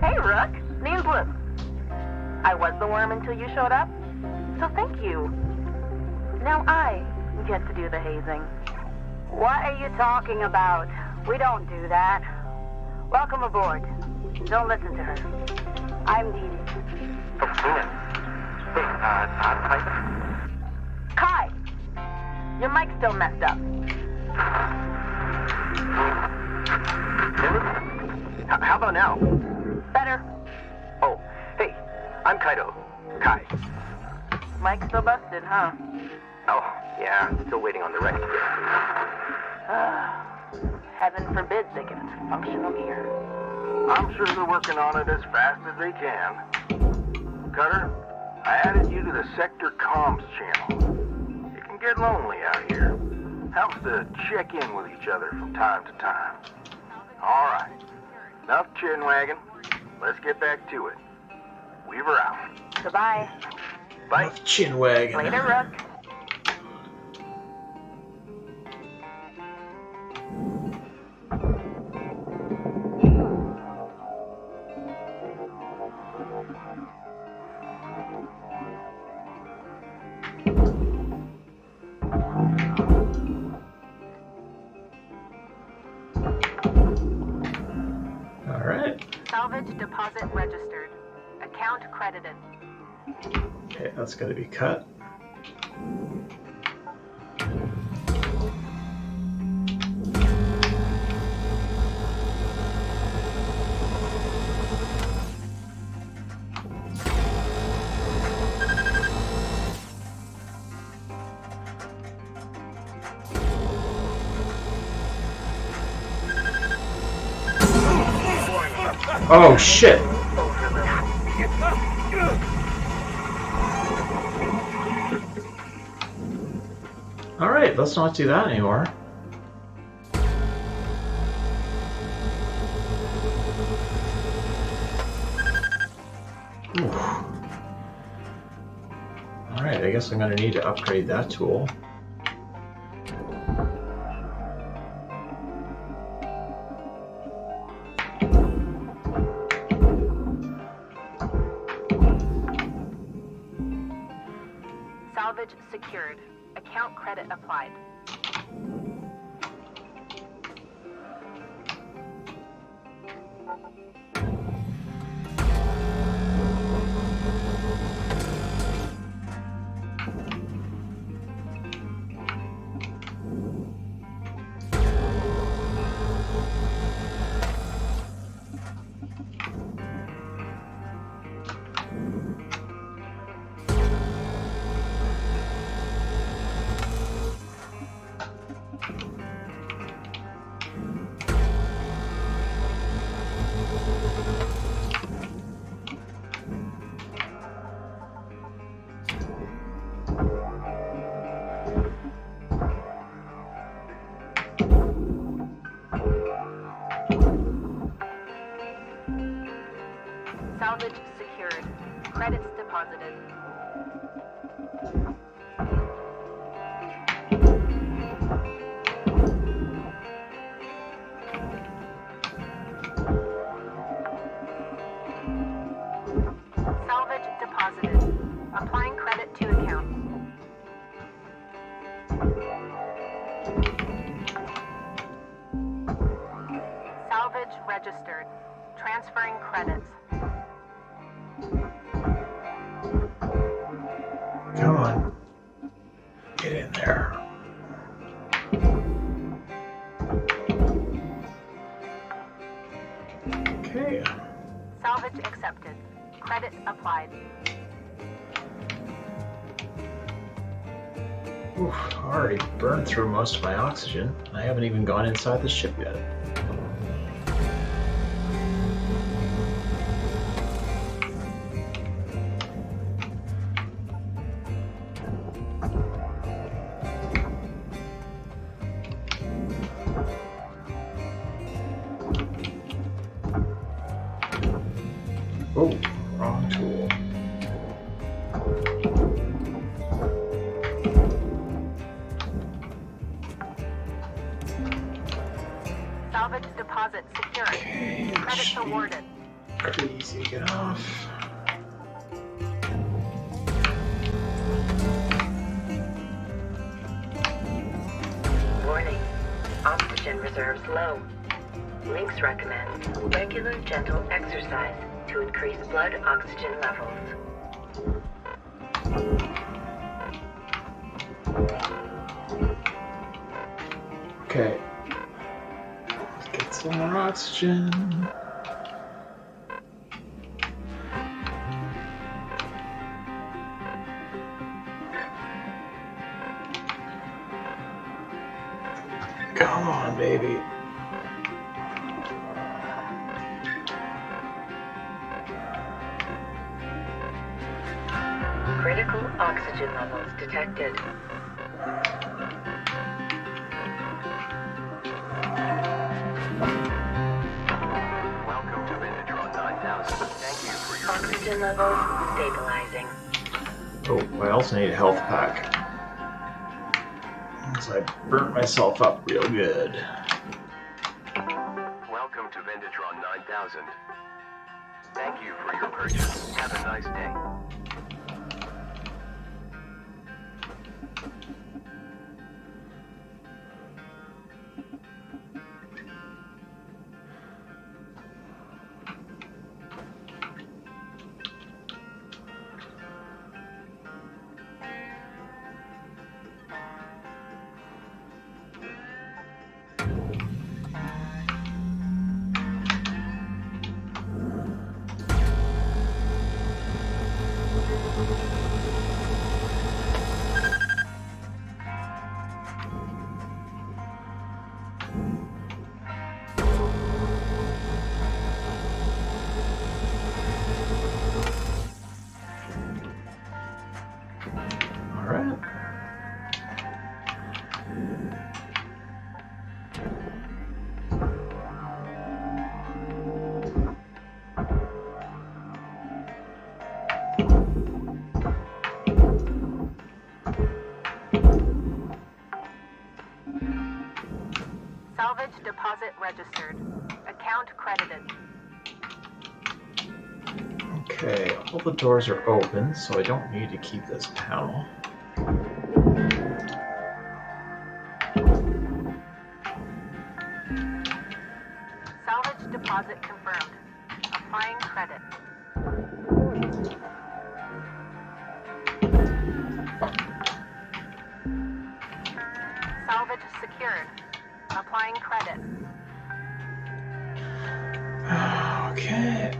Hey, Rook. Name's Luke. I was the worm until you showed up, so thank you. Now I get to do the hazing. What are you talking about? We don't do that. Welcome aboard. Don't listen to her. I'm Dee Dee. Oh, Hey, Kai! Your mic's still messed up. How about now? Better. Oh, hey, I'm Kaido. Kai. Mic's still busted, huh? Oh, yeah, still waiting on the rest. Heaven forbids they get its functional ear. I'm sure they're working on it as fast as they can. Cutter, I added you to the sector comms channel. It can get lonely out here. Helps to check in with each other from time to time. All right, enough chin wagging. Let's get back to it. Weaver out. Goodbye. Bye. Chin wagging. Later, Rook. Salvage deposit registered. Account credited. Okay, that's going to be cut. Oh shit! Alright, let's not do that anymore. Alright, I guess I'm gonna need to upgrade that tool. Salvage secured. Account credit applied. Salvage secured. Credits deposited. Salvage deposited. Applying credit to account. Salvage registered. Transferring credits. Come on. Get in there. Okay. Salvage accepted. Credit applied. Oof, I already burned through most of my oxygen. I haven't even gone inside the ship yet. Oh, wrong tool. Salvage deposit secured. Okay, Credits shoot. awarded. Pretty easy to get off. Warning. Oxygen reserves low. Links recommend regular gentle exercise to increase blood oxygen levels. Okay. Let's get some more oxygen. Come on, baby. Critical oxygen levels detected. Welcome to Vintatron 9000. Thank you for your Oxygen levels stabilizing. Oh, I also need a health pack. So I burnt myself up real good. Welcome to Vintatron 9000. Thank you for your purchase. Have a nice day. Salvage deposit registered. Account credited. Okay, all the doors are open, so I don't need to keep this panel. Salvage deposit confirmed. Applying credit. Salvage secured. Applying credit. Okay.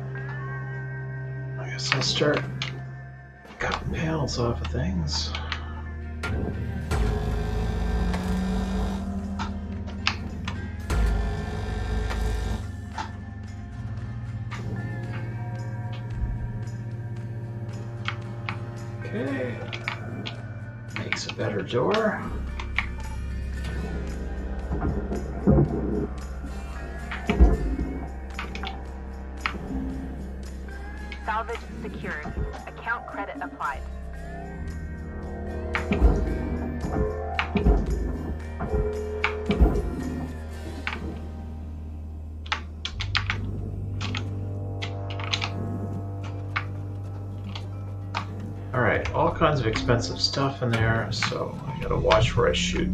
I guess I'll start cutting panels off of things. Okay. Makes a better door. Salvage secured. Account credit applied. Alright, all kinds of expensive stuff in there, so I gotta watch where I shoot.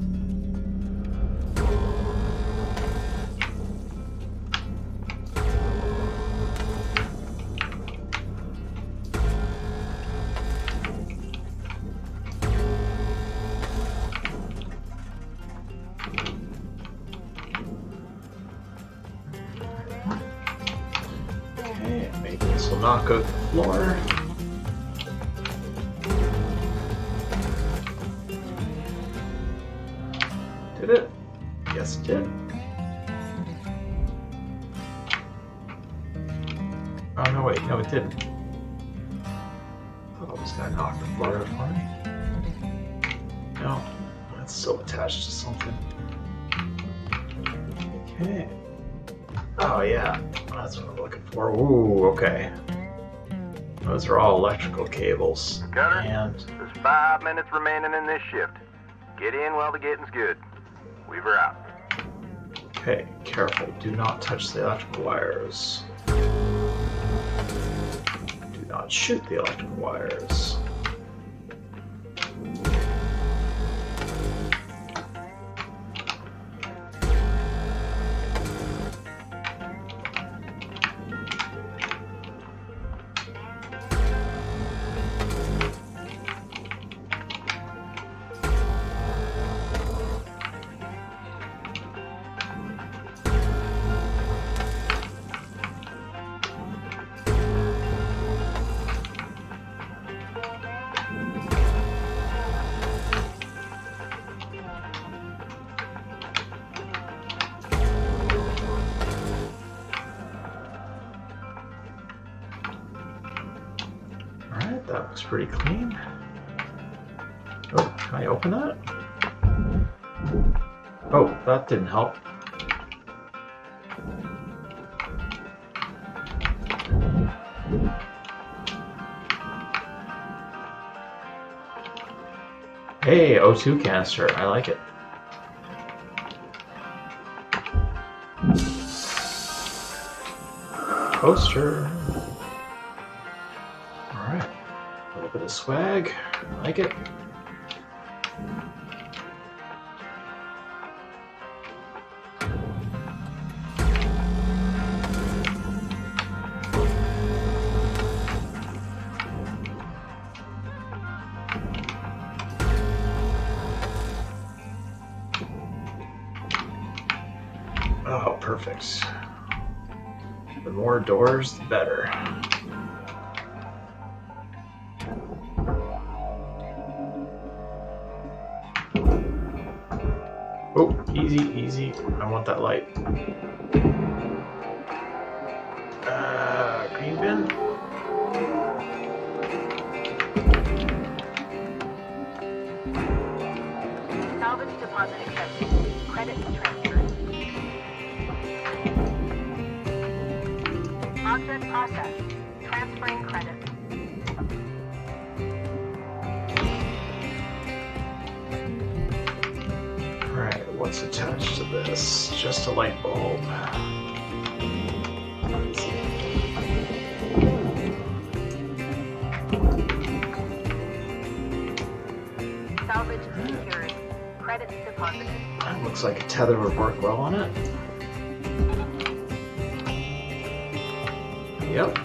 Okay, maybe this will knock out the floor. Did it? Yes, it did. Oh, no, wait. No, it didn't. I thought I was going to knock the floor out for me. No, that's still attached to something. Okay. Oh, yeah. That's what I'm looking for. Ooh, okay. Those are all electrical cables. Gunner, And there's 5 minutes remaining in this shift. Get in while the getting's good. Weaver out. okay, careful. Do not touch the electrical wires. Do not shoot the electrical wires. Alright, that looks pretty clean. Oh, can I open that? Oh, that didn't help. Hey, O2 canister. I like it. Poster. Alright. A little bit of swag. I like it. Oh, perfect. The more doors, the better. Oh, easy, easy. I want that light. Green bin. Salvage deposit accepted. Credit transferred. Object processed. Transferring credit. Alright, what's attached to this? Just a light bulb. Salvage secured. Credits deposited. That looks like a tether would work well on it. Yep.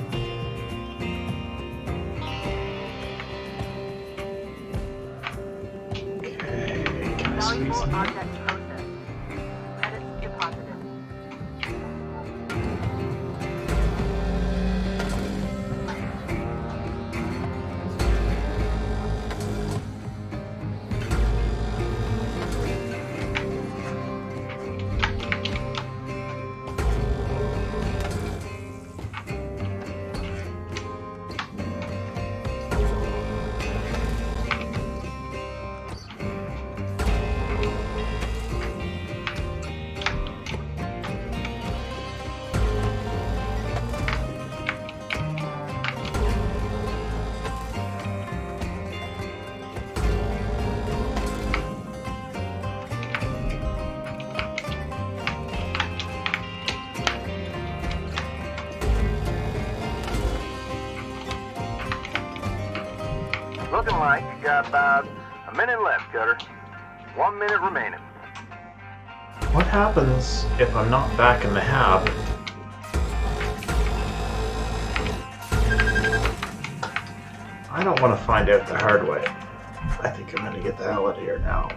Okay, can I squeeze Valuable in? object processed. Credits deposited. Looking like you got about a minute left, Cutter. 1 minute remaining. What happens if I'm not back in the hab? I don't want to find out the hard way. I think I'm going to get the hell out of here now.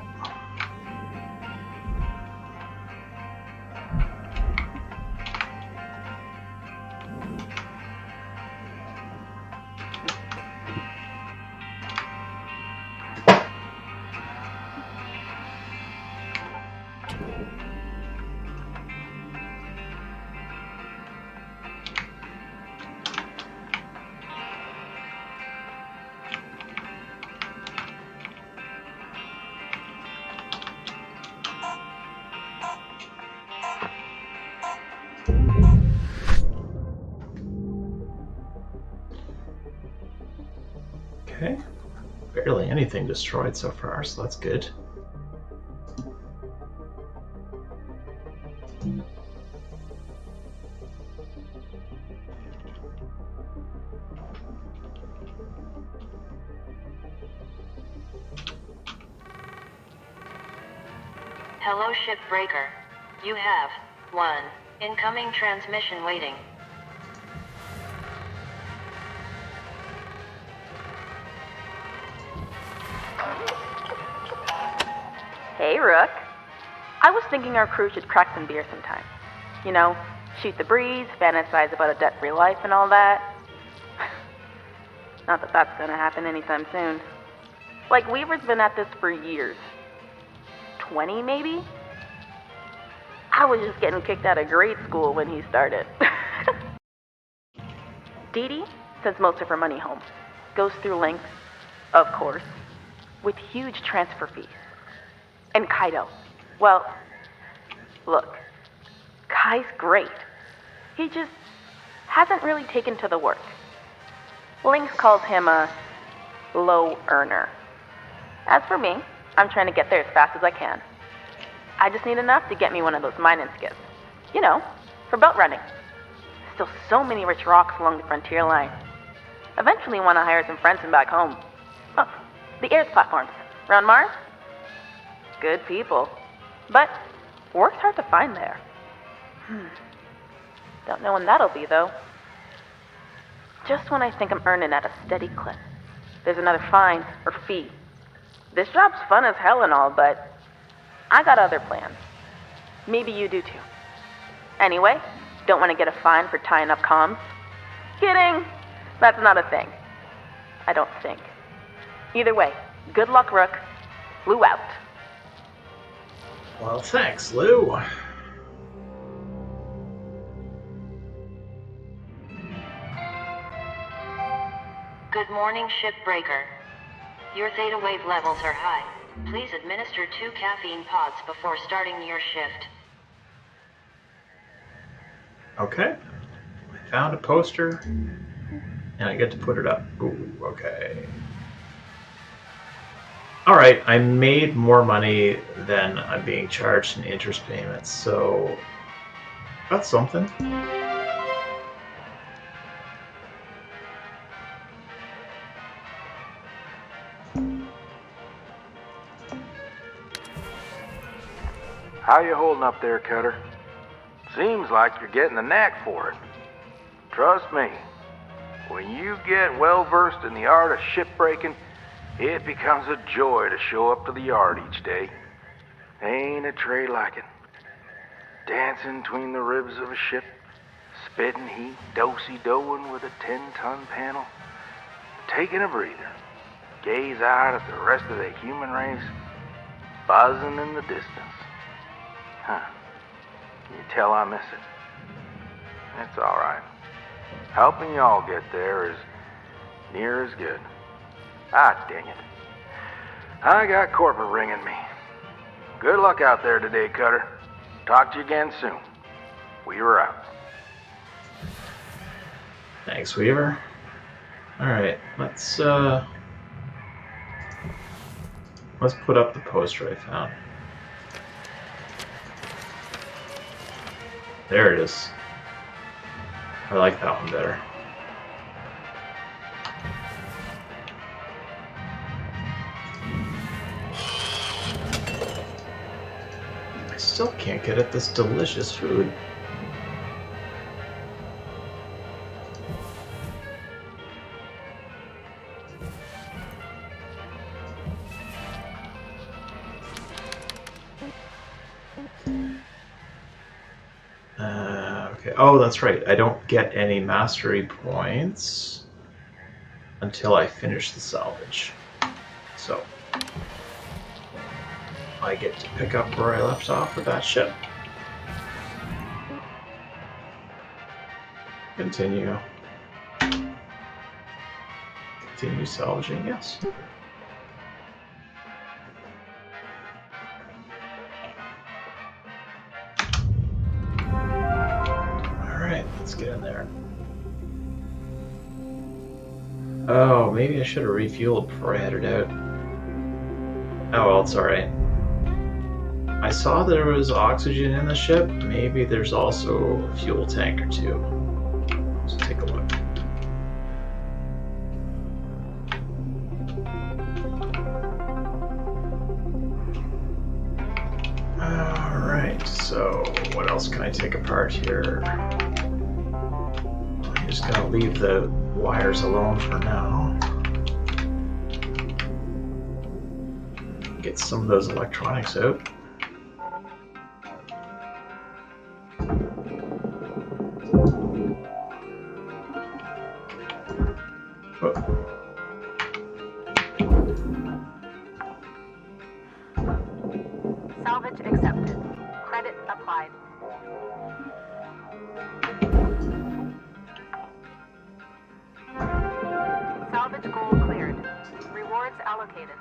Okay. Barely anything destroyed so far, so that's good. Hello, Shipbreaker. You have 1 incoming transmission waiting. Hey, Rook. I was thinking our crew should crack some beer sometime. You know, shoot the breeze, fantasize about a debt-free life and all that. Not that that's gonna happen anytime soon. Like, Weaver's been at this for years. 20, maybe? I was just getting kicked out of grade school when he started. Dee Dee sends most of her money home. Goes through links, of course, with huge transfer fees. And Kaido, well, look, Kai's great. He just hasn't really taken to the work. Lynx calls him a low earner. As for me, I'm trying to get there as fast as I can. I just need enough to get me one of those mining skiffs. You know, for belt running. Still so many rich rocks along the frontier line. Eventually want to hire some friends from back home. Oh, the Airs platforms. Around Mars? Good people. But work's hard to find there. Don't know when that'll be, though. Just when I think I'm earning at a steady clip, there's another fine or fee. This job's fun as hell and all, but I got other plans. Maybe you do too. Anyway, don't want to get a fine for tying up comms? Kidding! That's not a thing. I don't think. Either way, good luck, Rook. Lou out. Well, thanks, Lou. Good morning, Shipbreaker. Your theta wave levels are high. Please administer 2 caffeine pods before starting your shift. Okay. I found a poster, and I get to put it up. Ooh, okay. Alright, I made more money than I'm being charged in interest payments, so that's something. How you holding up there, Cutter? Seems like you're getting the knack for it. Trust me, when you get well versed in the art of shipbreaking, it becomes a joy to show up to the yard each day. Ain't a trade like it. Dancing between the ribs of a ship, spitting heat, do-si-doing with a 10-ton panel, taking a breather, gaze out at the rest of the human race, buzzing in the distance. Huh. You tell I miss it. It's all right. Helping y'all get there is near as good. Ah, dang it. I got corporate ringing me. Good luck out there today, Cutter. Talk to you again soon. We're out. Thanks, Weaver. Alright, let's put up the poster I found. There it is. I like that one better. I still can't get at this delicious food. Okay. Oh, that's right. I don't get any mastery points until I finish the salvage. So I get to pick up where I left off with that ship. Continue. Continue salvaging, yes. Alright, let's get in there. Oh, maybe I should have refueled before I headed out. Oh well, it's alright. I saw there was oxygen in the ship. Maybe there's also a fuel tank or two. Let's take a look. Alright, so what else can I take apart here? I'm just gonna leave the wires alone for now. Get some of those electronics out. Salvage accepted. Credit applied. Salvage goal cleared. Rewards allocated.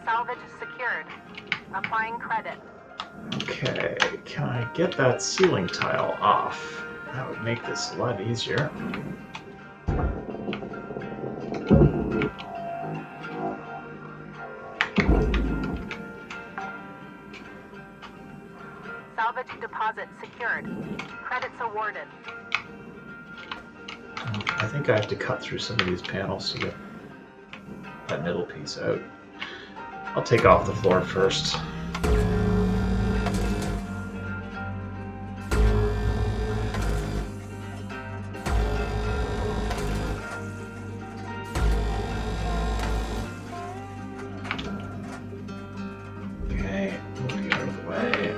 Salvage secured. Applying credit. Okay, can I get that ceiling tile off? That would make this a lot easier. Salvage deposit secured. Credits awarded. I think I have to cut through some of these panels to get that middle piece out. I'll take off the floor first. Okay, moving out of the way.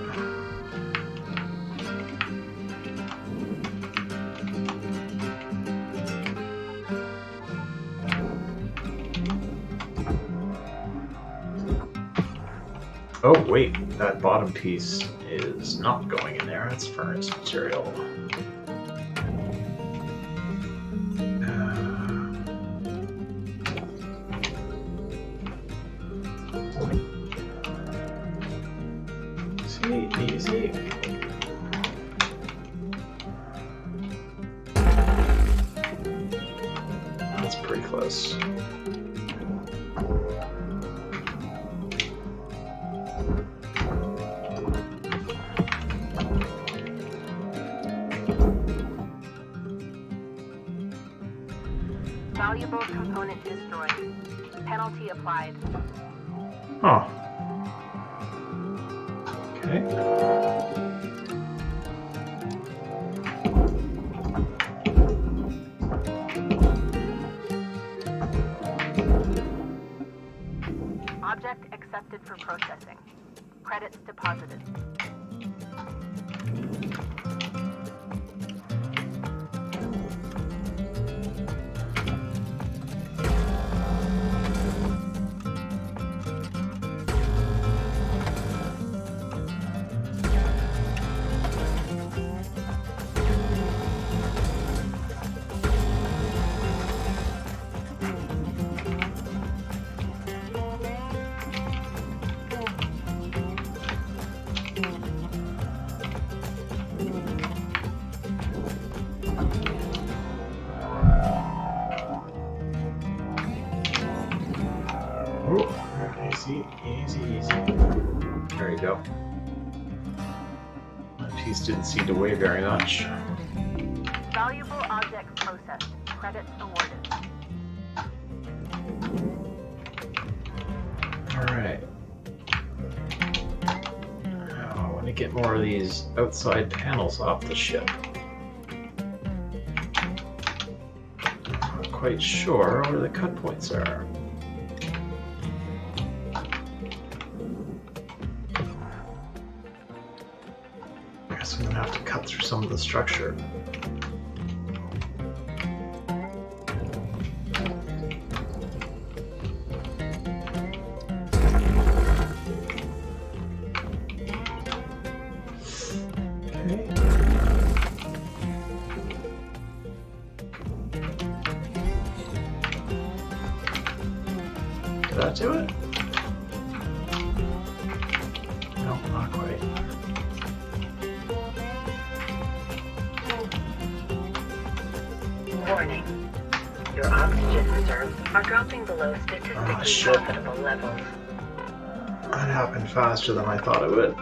Oh wait, that bottom piece is not going in there. That's furnace material. pretty close. Valuable component destroyed. Penalty applied. Oh. Okay. Object accepted for processing. Credits deposited. Oh, easy, easy, easy. There you go. My piece didn't seem to weigh very much. Valuable objects processed. Credits awarded. Alright. Now, I want to get more of these outside panels off the ship. Not quite sure where the cut points are. Guess I'm gonna have to cut through some of the structure. Okay. Did that do it? No, not quite. Warning. Your oxygen reserves are dropping below statistically shit. profitable levels. That happened faster than I thought it would.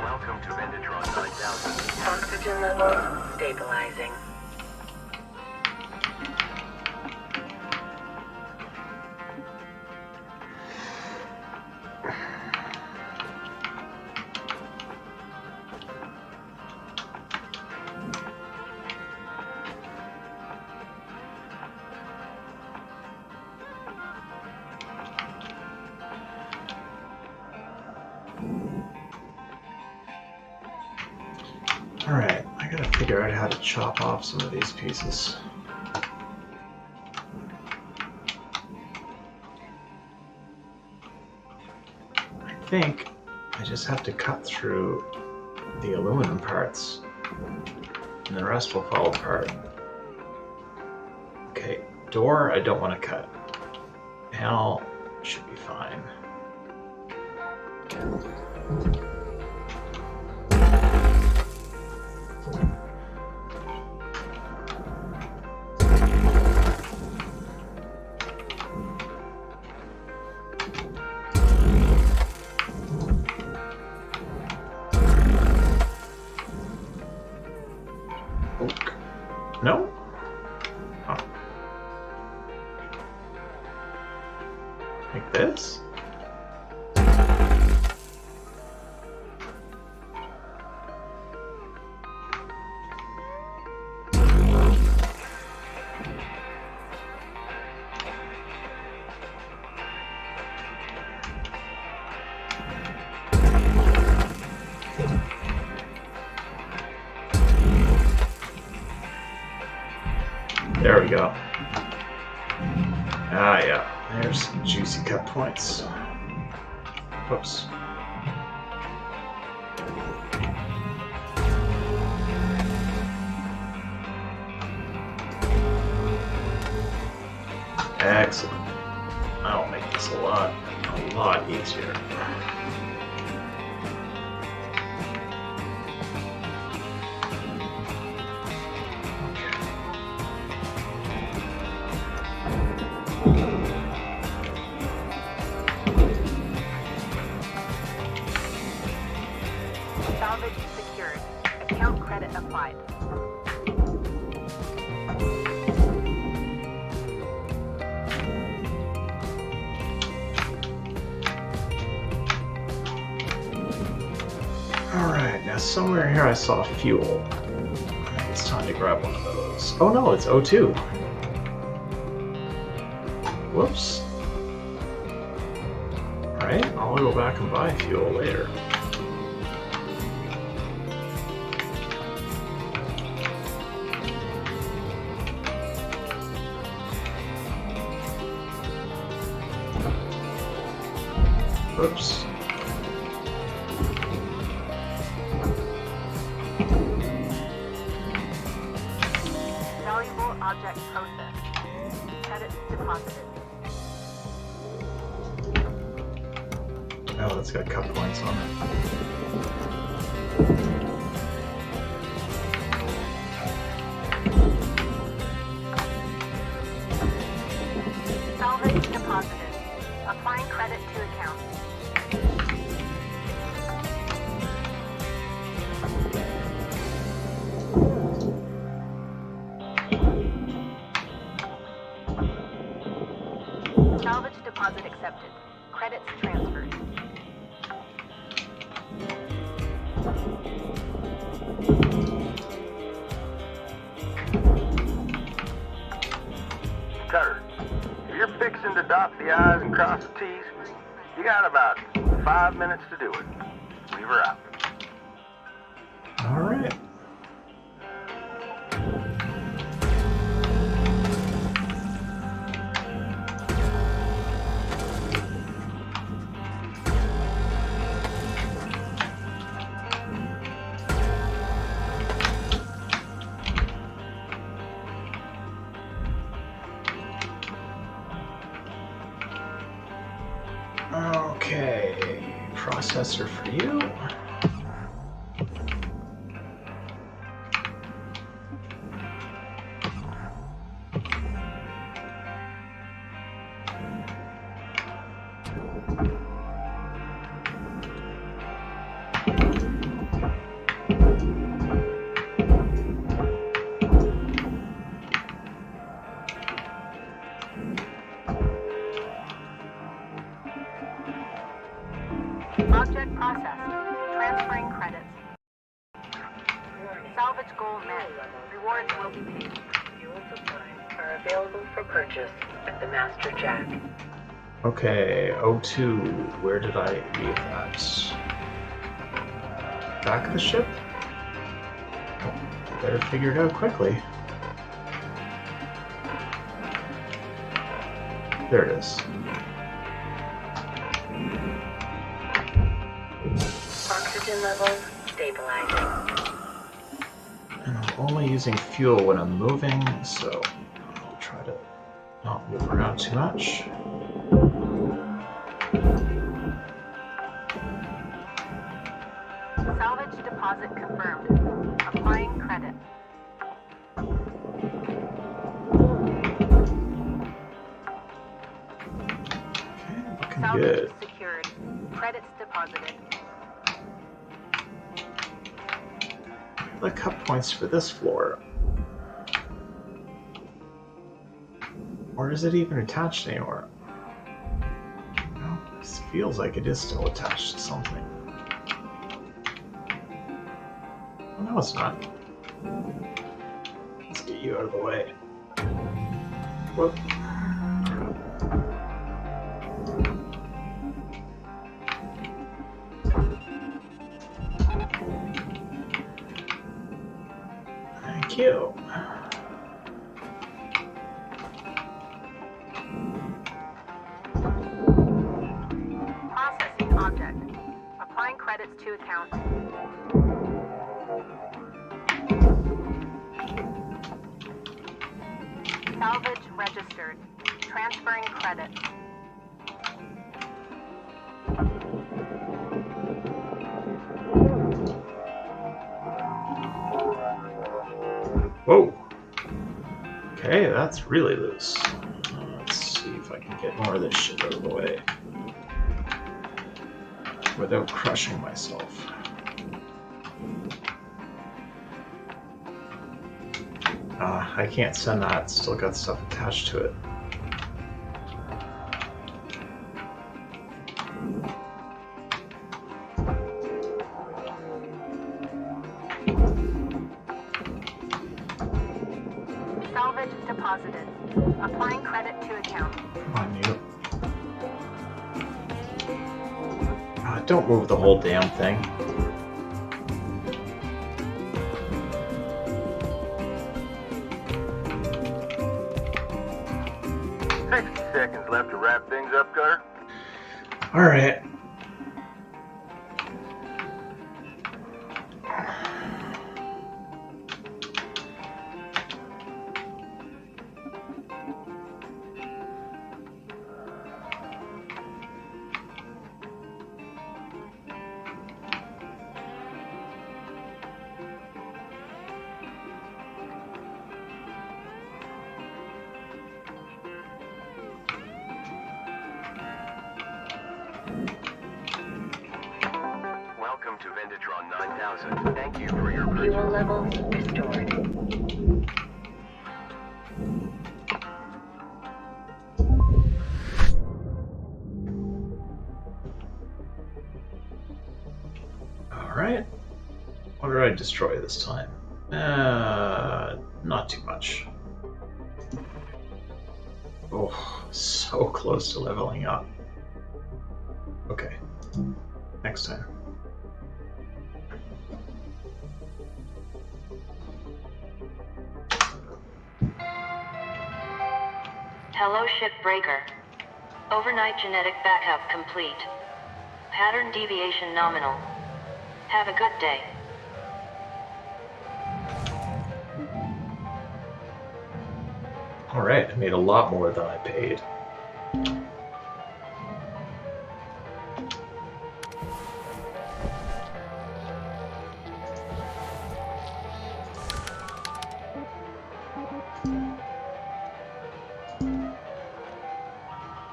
Welcome to Vendatron 9000. Oxygen levels stabilizing. Alright, I gotta figure out how to chop off some of these pieces. I think I just have to cut through the aluminum parts, and the rest will fall apart. Okay, door I don't want to cut. Panel should be fine. Oak. No? Oh. Like this? There we go. Ah, yeah. There's some juicy cut points. Whoops. Excellent. That'll make this a lot easier. Salvage secured. Account credit applied. Alright, now somewhere here I saw fuel. It's time to grab one of those. Oh no, it's O2. Whoops. Alright, I'll go back and buy fuel later. Whoops. Valuable object processed. Credits deposited. Oh, that's got cut points on it. Salvage deposited. Applying credit to account. Salvage deposit accepted. Credits transferred. Cutter, if you're fixing to dot the I's and cross the T's, you got about 5 minutes to do it. Leave her out. Alright. Okay, processor for you. Object processed. Transferring credits. Salvage goal met. Rewards will be paid. Fuel supplies are available for purchase at the Master Jack. Okay, O2, where did I leave that? Back of the ship? Oh, better figure it out quickly. There it is. Oxygen levels stabilizing. And I'm only using fuel when I'm moving, so I'll try to not move around too much. Salvage deposit confirmed. Applying credit. Okay, looking Salvage good. secured. Credits deposited. The cut points for this floor. Or is it even attached anywhere? No, this feels like it is still attached to something. Oh, no, it's not. Let's get you out of the way. Whoop. Thank you. Processing object. Applying credits to account. Salvage registered. Transferring credit. Whoa. Okay, that's really loose. Let's see if I can get more of this shit out of the way without crushing myself. I can't send that. It's still got stuff attached to it. Salvage deposited. Applying credit to account. Come on, you. Don't move the whole damn thing. 60 seconds left to wrap things up, Carter. Alright. Welcome to Vendatron 9000. Thank you for your Fuel purchase. levels restored. Alright. What did I destroy this time? Not too much. Oh, so close to leveling up. Okay. Next time. Hello, Shipbreaker. Overnight genetic backup complete. Pattern deviation nominal. Have a good day. Alright, I made a lot more than I paid.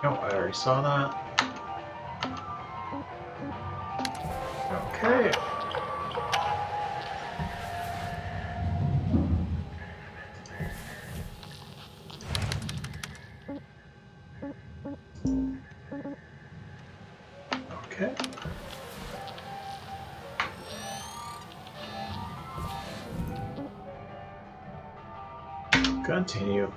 Oh, I already saw that. Okay. Okay. Continue.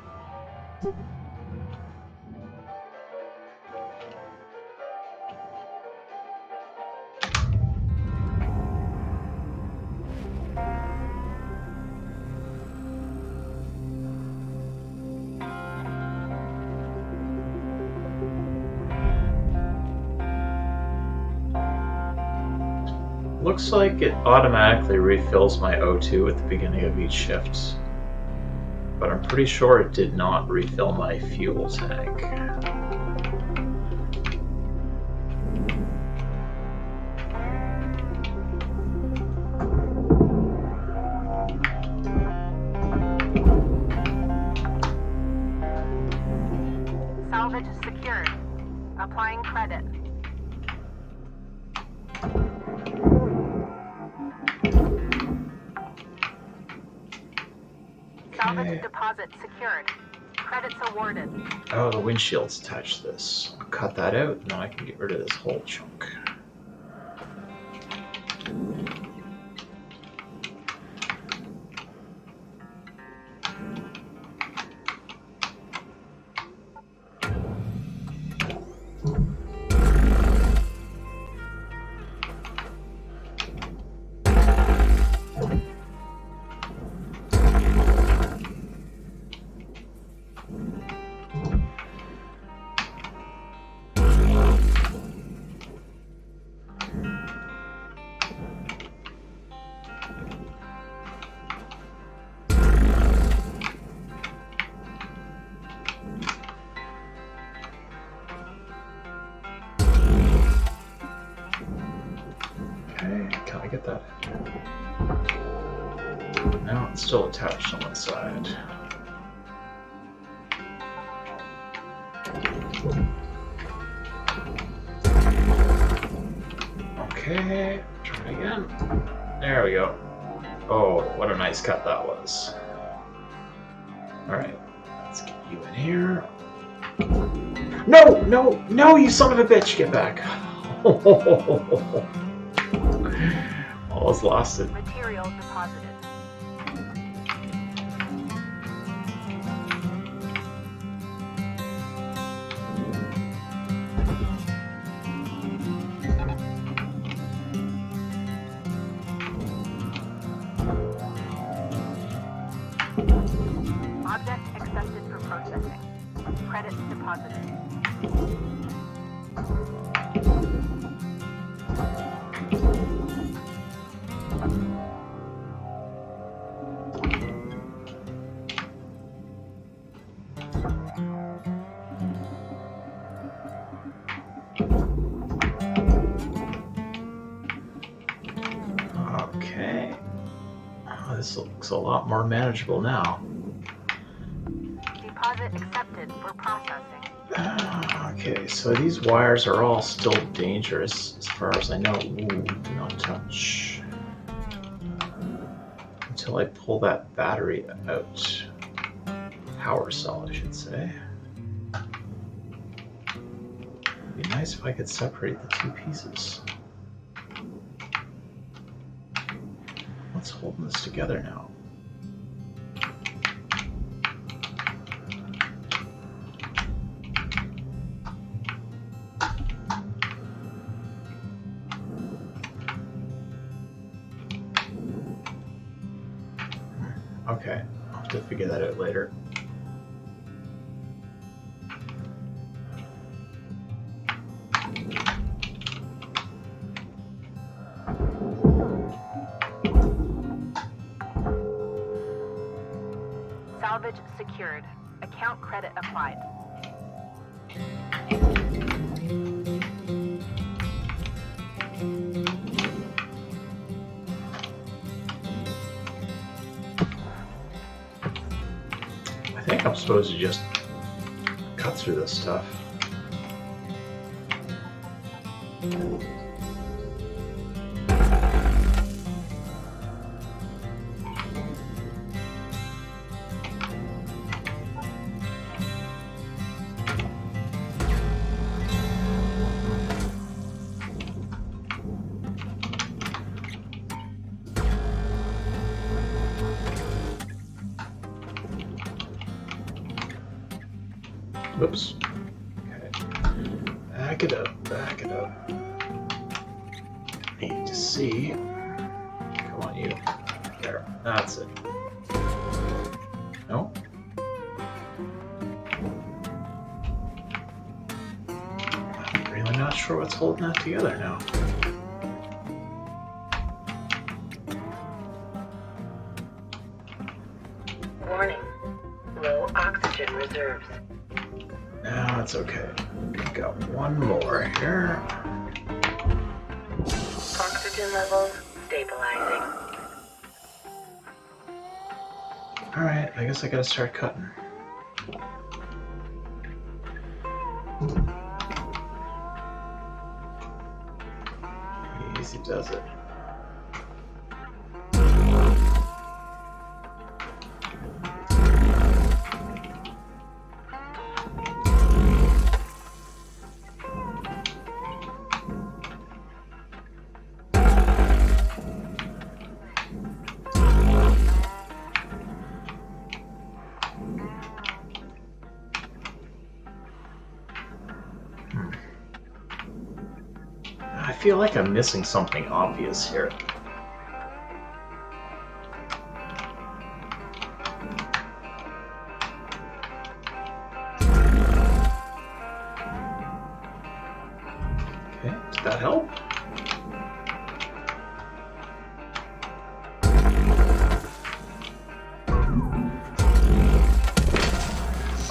Looks like it automatically refills my O2 at the beginning of each shift, but I'm pretty sure it did not refill my fuel tank. Salvage secured. Applying credit. Salvage deposit secured. Credits awarded. Oh, the windshield's attached to this. I'll cut that out, and then I can get rid of this whole chunk. that. No, it's still attached on one side. Okay, try again. There we go. Oh, what a nice cut that was. Alright, let's get you in here. No, no, no, you son of a bitch, get back. Almost lost it. Material deposited. Object accepted for processing. Credit deposited. Okay. Oh, this looks a lot more manageable now. Deposit accepted for processing. Okay, so these wires are all still dangerous as far as I know. Ooh, do not touch. Until I pull that battery out. Power cell, I should say. It'd be nice if I could separate the two pieces. What's holding this together now? Okay, I'll have to figure that out later. Salvage secured. Account credit applied. I think I'm supposed to just cut through this stuff. Whoops. Okay. Back it up, back it up. Need to see. Come on, you. There. That's it. No? I'm really not sure what's holding that together now. Warning. Low oxygen reserves. No, it's okay. We've got one more here. Oxygen levels stabilizing. Alright, I guess I gotta start cutting. Easy does it. I feel like I'm missing something obvious here. Okay, did that help?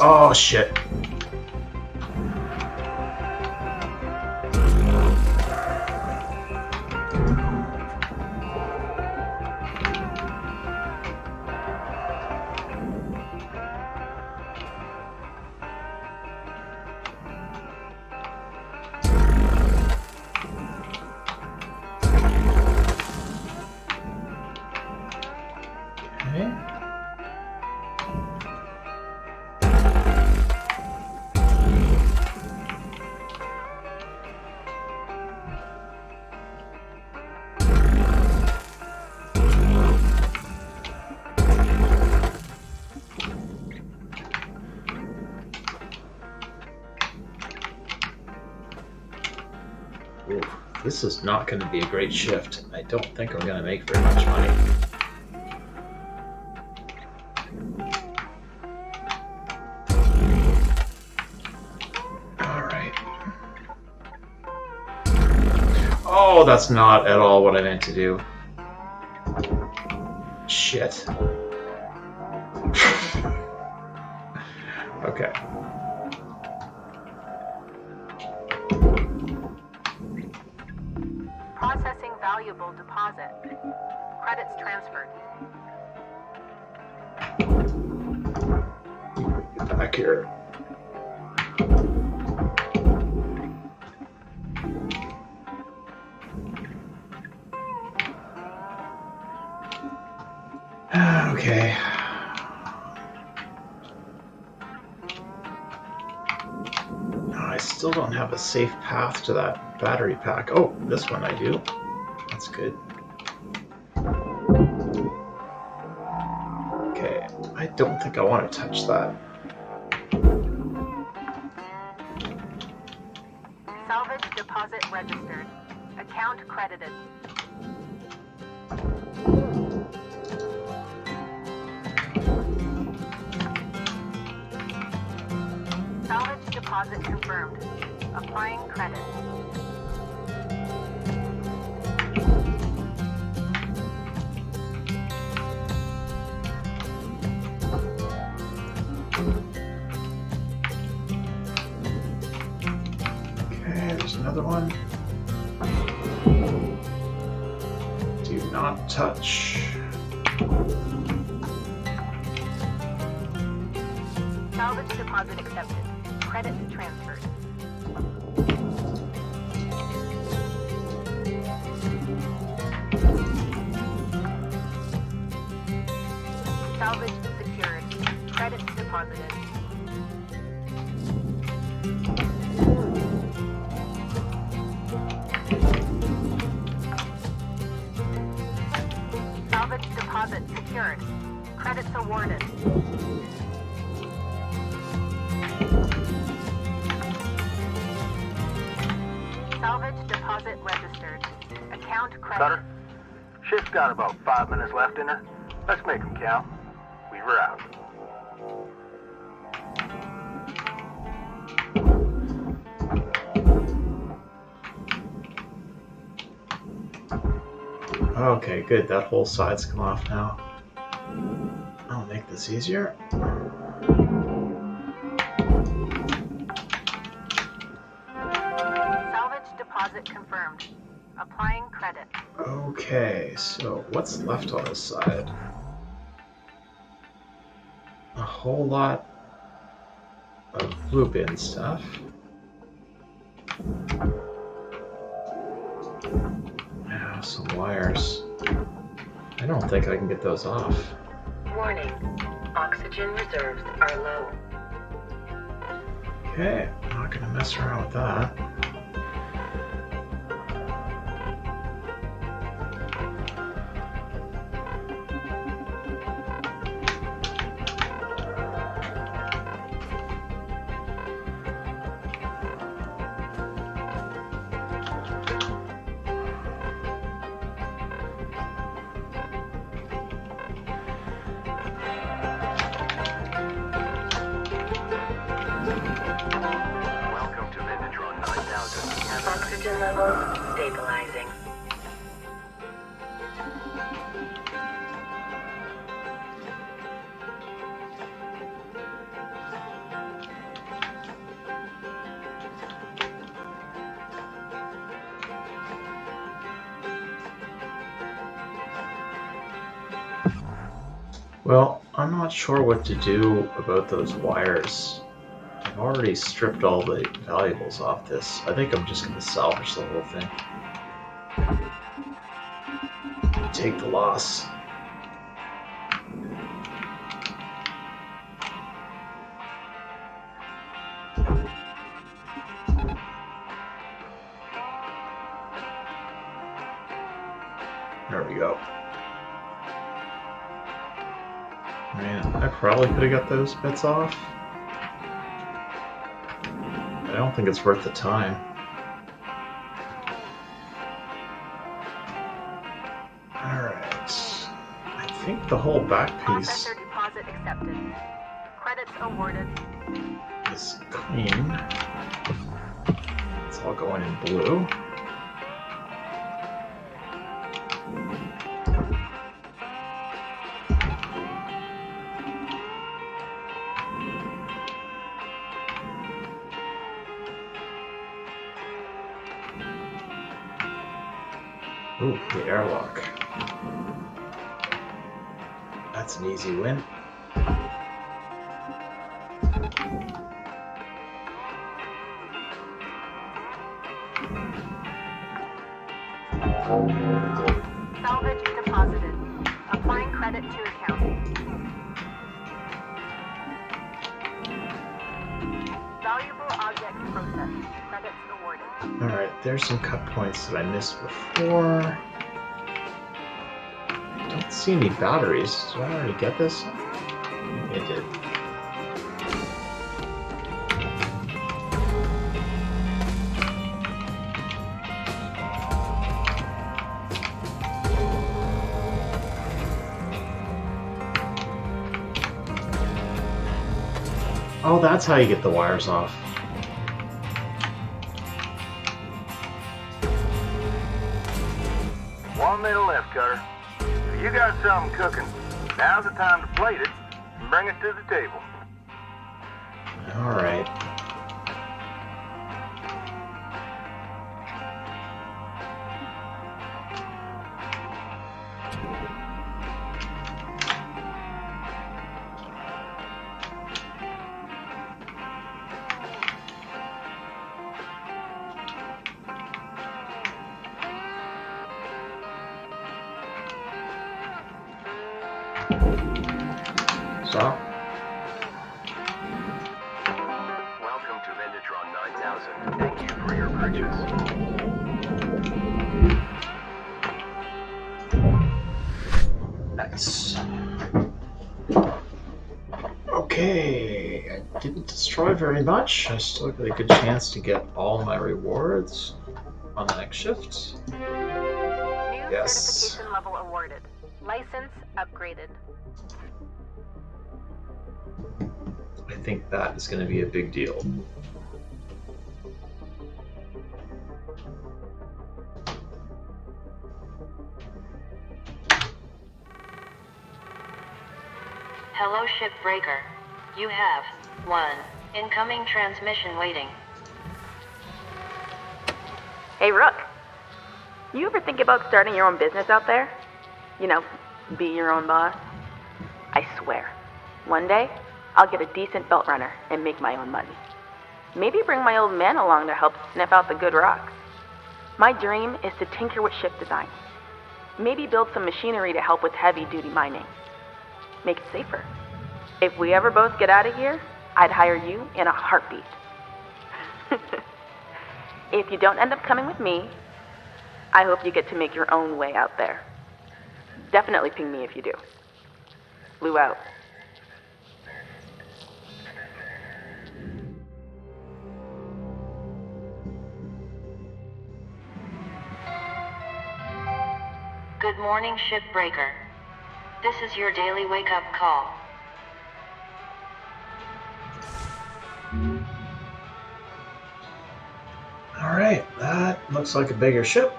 Oh shit. Ooh, this is not going to be a great shift. I don't think I'm going to make very much money. Alright. Oh, that's not at all what I meant to do. Shit. Okay. Processing valuable deposit. Credits transferred. Get back here. Okay. I still don't have a safe path to that battery pack. Oh, this one I do. That's good. Okay, I don't think I want to touch that. Salvage deposit registered. Account credited. Salvage deposit confirmed. Applying credit. Okay, there's another one. Do not touch. Salvage deposit accepted. Credit transferred. Salvage secured. Credits deposited. Salvage deposit secured. Credits awarded. Salvage deposit registered. Account credit. Cutter, shift's got about 5 minutes left in her. Let's make them count. Weave her out. Okay, good. That whole side's come off now. I'll make this easier. Salvage deposit confirmed. Applying credit. Okay, so what's left on this side? A whole lot of blue bin stuff. Yeah, some wires. I don't think I can get those off. Warning. Oxygen reserves are low. Okay, I'm not gonna mess around with that. Welcome to Vindatron 9000. Oxygen levels stabilizing. Well, I'm not sure what to do about those wires. I've already stripped all the valuables off this. I think I'm just going to salvage the whole thing. Take the loss. There we go. Man, I probably could have got those bits off. I don't think it's worth the time. think the whole back piece Processor deposit accepted. Credits awarded. is clean. It's all going in blue. Ooh, the airlock. That's an easy win. Salvage deposited. Applying credit to account. Valuable object processed. Credits awarded. Alright, there's some cut points that I missed before. I don't see any batteries. Did I already get this? I did. Oh, that's how you get the wires off. One minute left, Cutter. If you got something cooking, now's the time to plate it and bring it to the table. Alright. So, Welcome to Vendatron 9000. Thank you for your purchase. nice. Okay, I didn't destroy very much. I still got a good chance to get all my rewards on the next shift. New Yes. certification level awarded. License upgraded. I think that is going to be a big deal. Hello, Shipbreaker. You have 1 incoming transmission waiting. Hey, Rook. You ever think about starting your own business out there? You know, be your own boss? I swear, one day, I'll get a decent belt runner and make my own money. Maybe bring my old man along to help sniff out the good rocks. My dream is to tinker with ship design. Maybe build some machinery to help with heavy-duty mining. Make it safer. If we ever both get out of here, I'd hire you in a heartbeat. If you don't end up coming with me, I hope you get to make your own way out there. Definitely ping me if you do. Lou out. Good morning, Shipbreaker. This is your daily wake-up call. Alright, that looks like a bigger ship.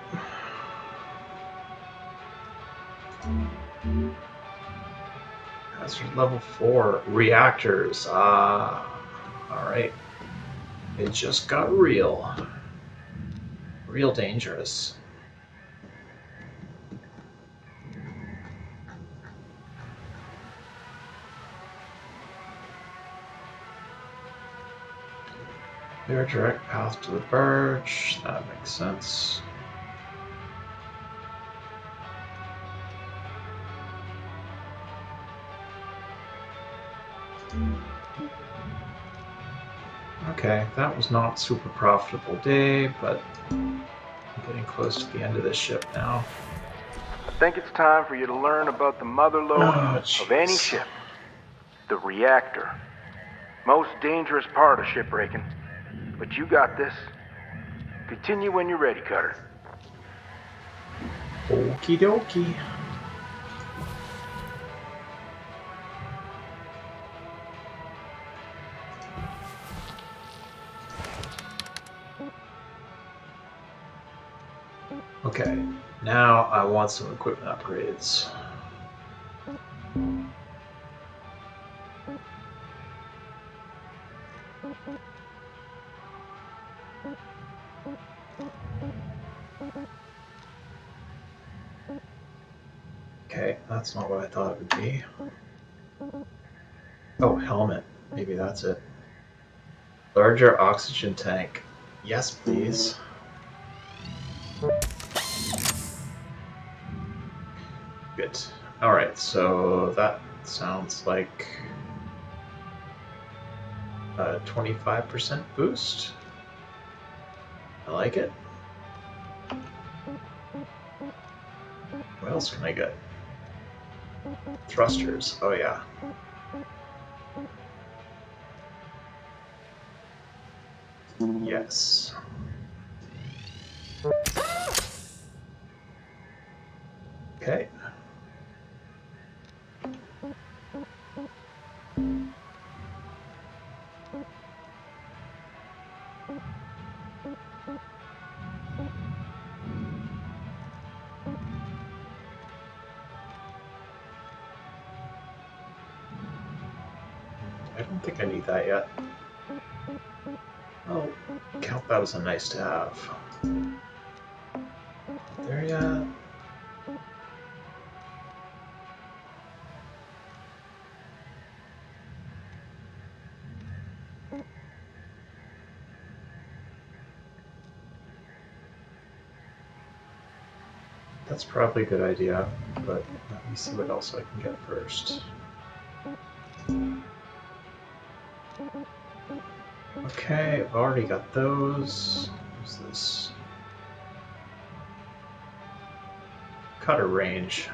Hazard level 4 reactors. Alright. It just got real. Real dangerous. Clear direct path to the birch. That makes sense. Okay, that was not super profitable day, but I'm getting close to the end of this ship now. I think it's time for you to learn about the mother lode Oh, of any jeez. ship. The reactor. Most dangerous part of shipbreaking. But you got this. Continue when you're ready, Cutter. Okie dokie. Okay, now I want some equipment upgrades. Okay, that's not what I thought it would be. Oh, helmet. Maybe that's it. Larger oxygen tank. Yes, please. Good. Alright, so that sounds like a 25% boost. I like it. What else can I get? Thrusters. Oh, yeah. Yes. Okay. I don't think I need that yet. Oh, count that as a nice to have. There yet? That's probably a good idea, but let me see what else I can get first. Okay, I've already got those. What's this? Cutter range.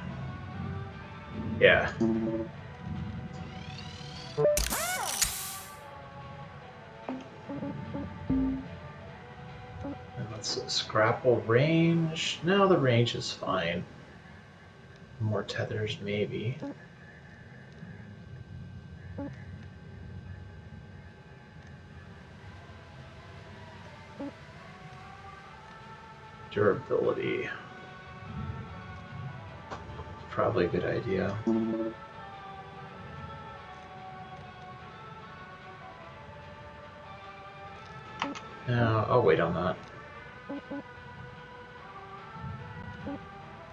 Yeah. And what's this? Grapple range? No, the range is fine. More tethers, maybe. Durability. Probably a good idea. No, I'll wait on that.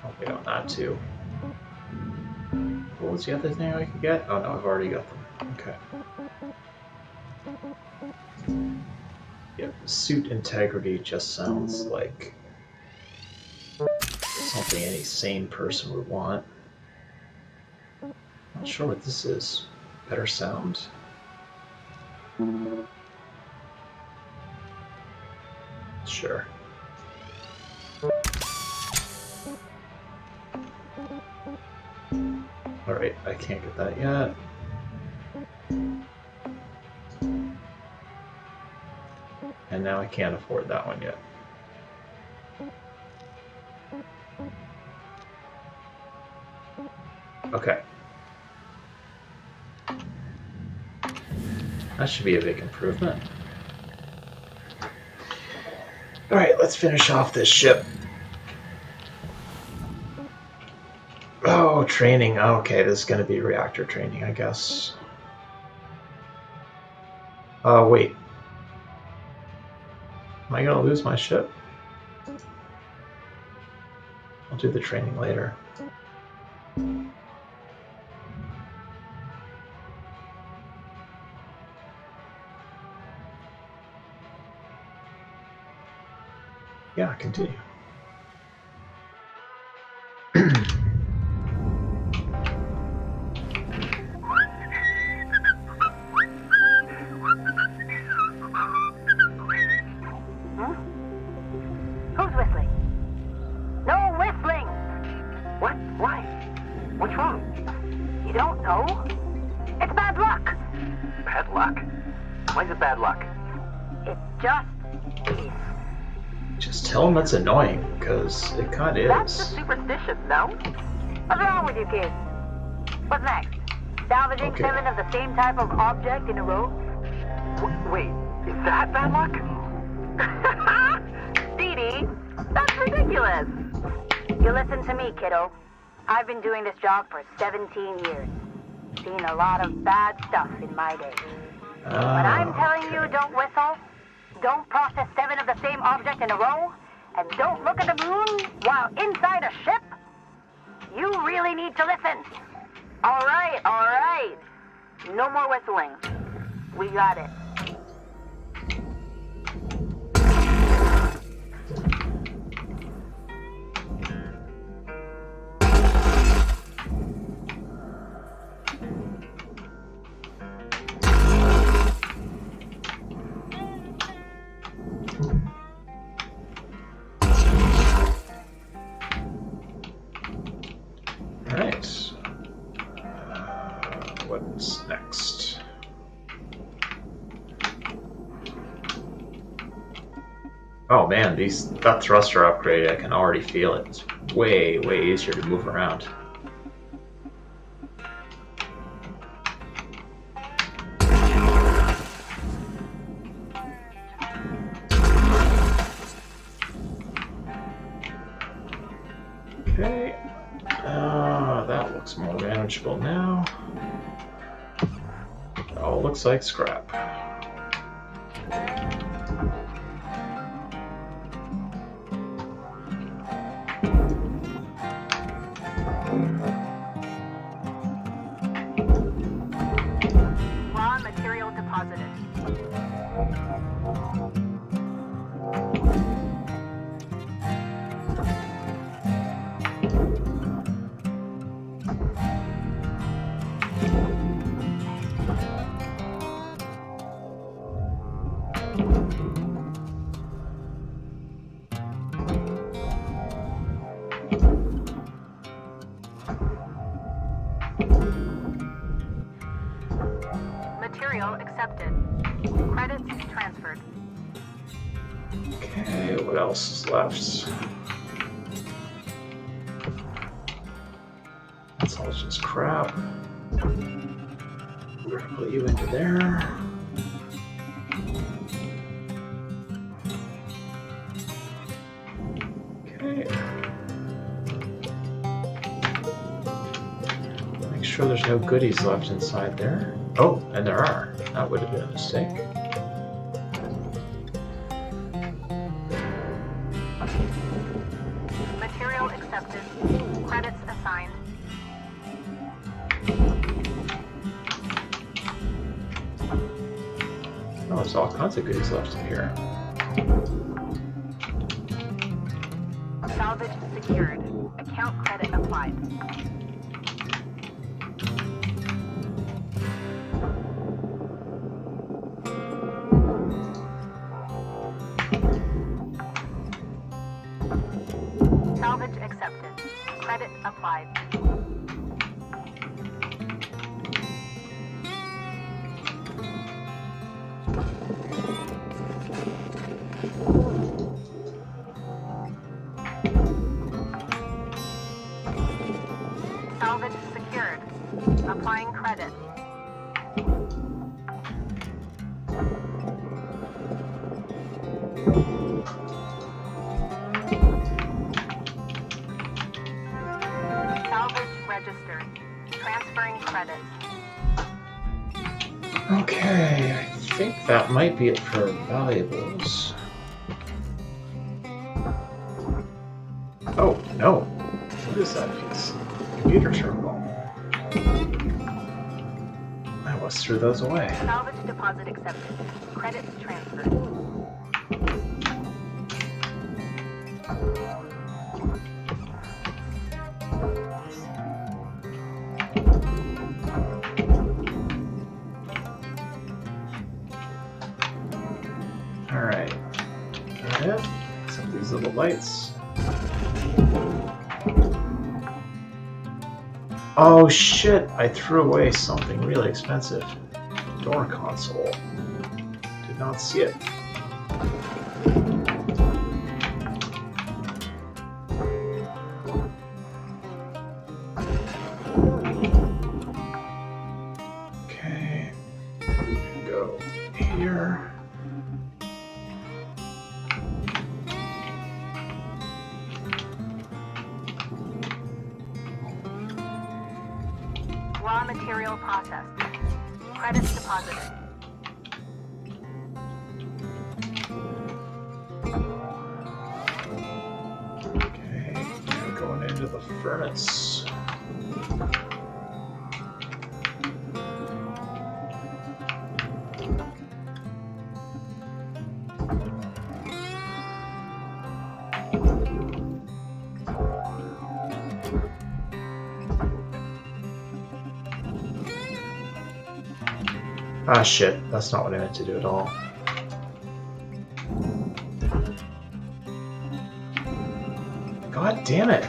I'll wait on that too. What was the other thing I could get? Oh no, I've already got them. Okay. Yep, suit integrity just sounds like something any sane person would want. Not sure what this is. Better sound. Sure. Alright, I can't get that yet. And now I can't afford that one yet. Okay. That should be a big improvement. Alright, let's finish off this ship. Oh, training. Okay, this is going to be reactor training, I guess. Wait. Am I going to lose my ship? I'll do the training later. Yeah, continue. Who's whistling? No whistling! What? Why? What's wrong? You don't know? It's bad luck. Bad luck? Why is it bad luck? It just is. Just tell them that's annoying, because it kind of That's just is. superstitious, no? What's wrong with you kids? What's next? Salvaging Okay. 7 of the same type of object in a row? Wait, is that bad luck? Dee Dee, that's ridiculous. You listen to me, kiddo. I've been doing this job for 17 years. Seen a lot of bad stuff in my day. But I'm telling you, don't whistle, don't process 7 of the same object in a row, and don't look at the moon while inside a ship. You really need to listen. All right. No more whistling. We got it. Alright. What's next? Oh man, that thruster upgrade, I can already feel it. It's way easier to move around. Okay. That looks more manageable now. It all looks like scrap. Raw material deposited. Material accepted. Credits transferred. Okay, what else is left? That's all just crap. We're gonna put you into there. Okay. Make sure there's no goodies left inside there. Oh, and there are. That would have been a mistake. Material accepted. Credits assigned. Oh, there's all kinds of goodies left in here. Salvage secured. Account credit applied. Salvage accepted. Credit applied. Salvage secured. Applying credit. Salvage registered. Transferring credits. Okay, I think that might be it for valuables. Oh, no. What is that piece? Computer terminal. I almost threw those away. Salvage deposit accepted. Credits transferred. Alright. That it? Some of these little lights. Oh shit! I threw away something really expensive. Door console. Did not see it. Okay. We can go here. Raw material processed. Credits deposited. Okay, now going into the furnace. Ah, shit. That's not what I meant to do at all. God damn it.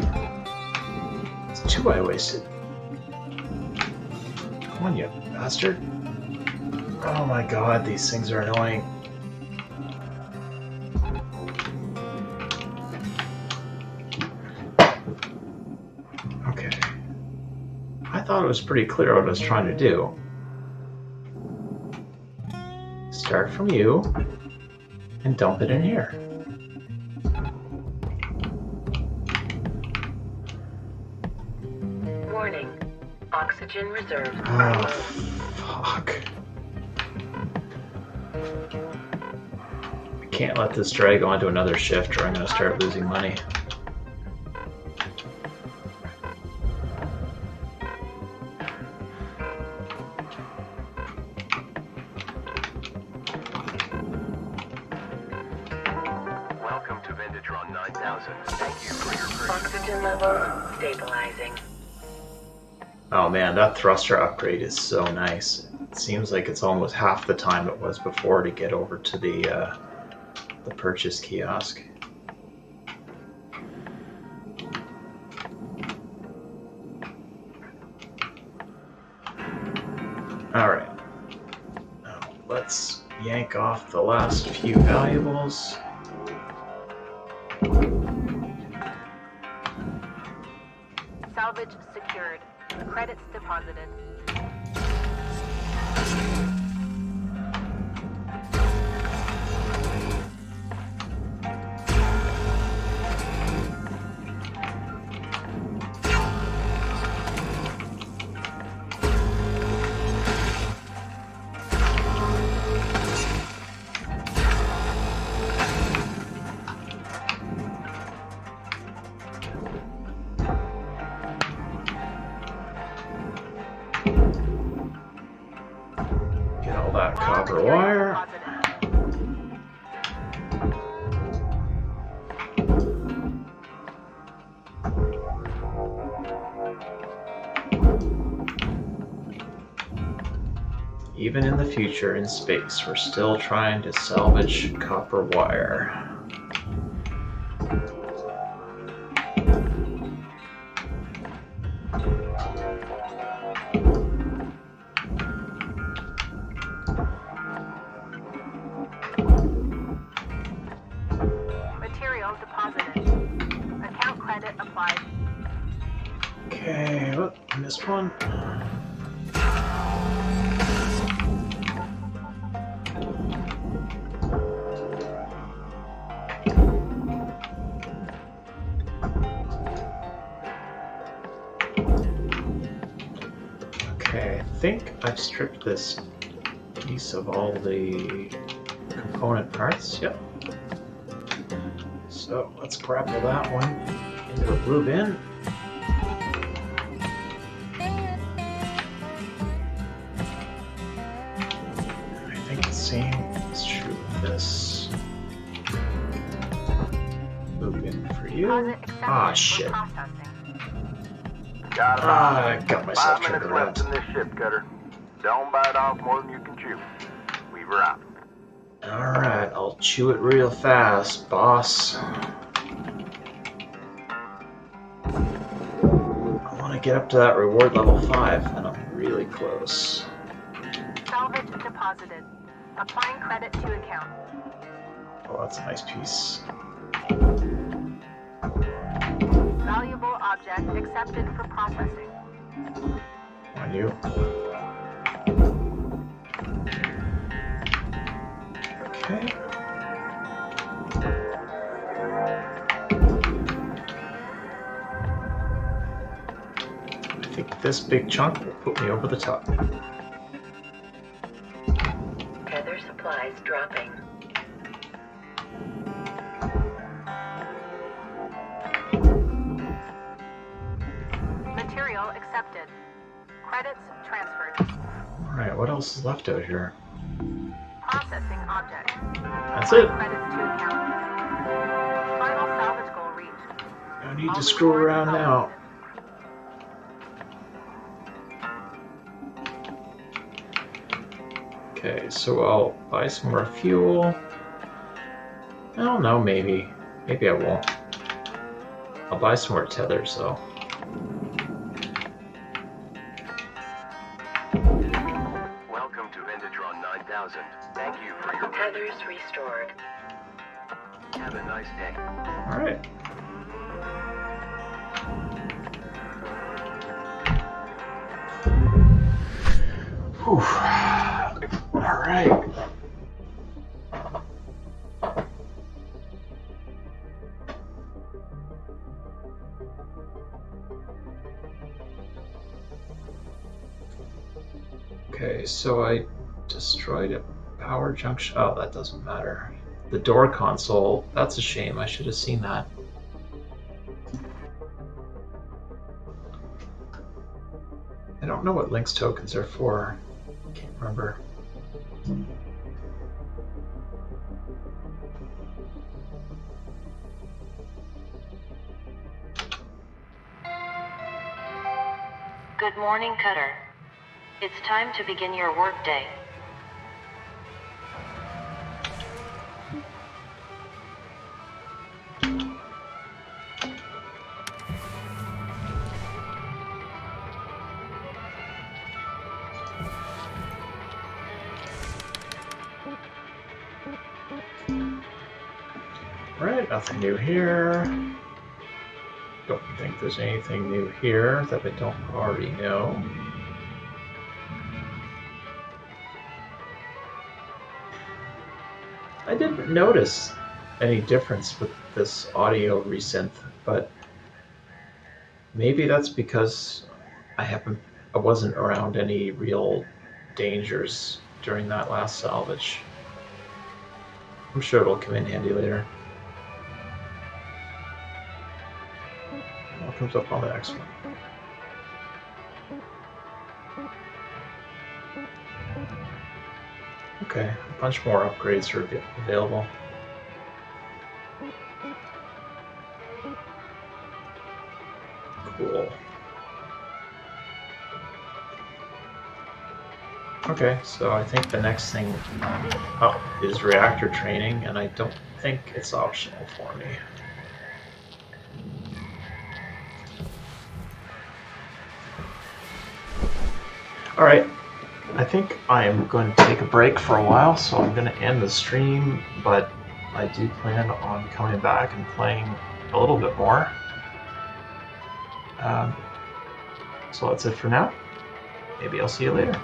It's 2 I wasted. Come on, you bastard. Oh my god, these things are annoying. Okay. I thought it was pretty clear what I was trying to do. Start from you and dump it in here. Warning. Oxygen reserves Oh, are low. fuck. I can't let this drag on to another shift or I'm going to start losing money. Welcome to Vendatron 9000. Thank you for your purchase. Oxygen levels stabilizing. Oh man, that thruster upgrade is so nice. It seems like it's almost half the time it was before to get over to the purchase kiosk. Alright. Now let's yank off the last few valuables. Salvage secured. Credits deposited. Get all that Raw copper material wire. deposited. Even in the future in space, we're still trying to salvage copper wire. Material deposited. Account credit applied. Okay, oh, I missed one. Okay, I think I've stripped this piece of all the component parts. Yep. So let's grapple that one into the blue bin. I think the same is true of this. Blue bin for you. Deposit accepted Ah, for shit. processing. Got Ah, I about got myself 5 turned minutes around. left in this ship, Cutter. Don't bite off more than you can chew. Weaver out. Alright, I'll chew it real fast, boss. I want to get up to that reward level 5, and I'm really close. Salvage deposited. Applying credit to account. Oh, that's a nice piece. Valuable object accepted for processing. On you. Okay. I think this big chunk will put me over the top. Tether supplies dropping. Material accepted. Credits transferred. Alright, what else is left out here? Processing object. That's it. Credits to account. Final salvage goal reached. No need All to screw rewards around now. Okay, so I'll buy some more fuel. I don't know, maybe. Maybe I won't. I'll buy some more tethers, though. Welcome to Vendatron 9000. Thank you for your Tethers restored. Have a nice day. Alright. Alright. Okay, so I destroyed a power junction. Oh, that doesn't matter. The door console, that's a shame. I should have seen that. I don't know what Lynx tokens are for. Can't remember. Good morning, Cutter. It's time to begin your workday. Alright, nothing new here. Don't think there's anything new here that I don't already know. I didn't notice any difference with this audio resynth, but maybe that's because I wasn't around any real dangers during that last salvage. I'm sure it'll come in handy later. What comes up on the next one? Okay, a bunch more upgrades are available. Cool. Okay, so I think the next thing up is reactor training, and I don't think it's optional for me. Alright, I think I'm going to take a break for a while, so I'm going to end the stream, but I do plan on coming back and playing a little bit more. So that's it for now. Maybe I'll see you later.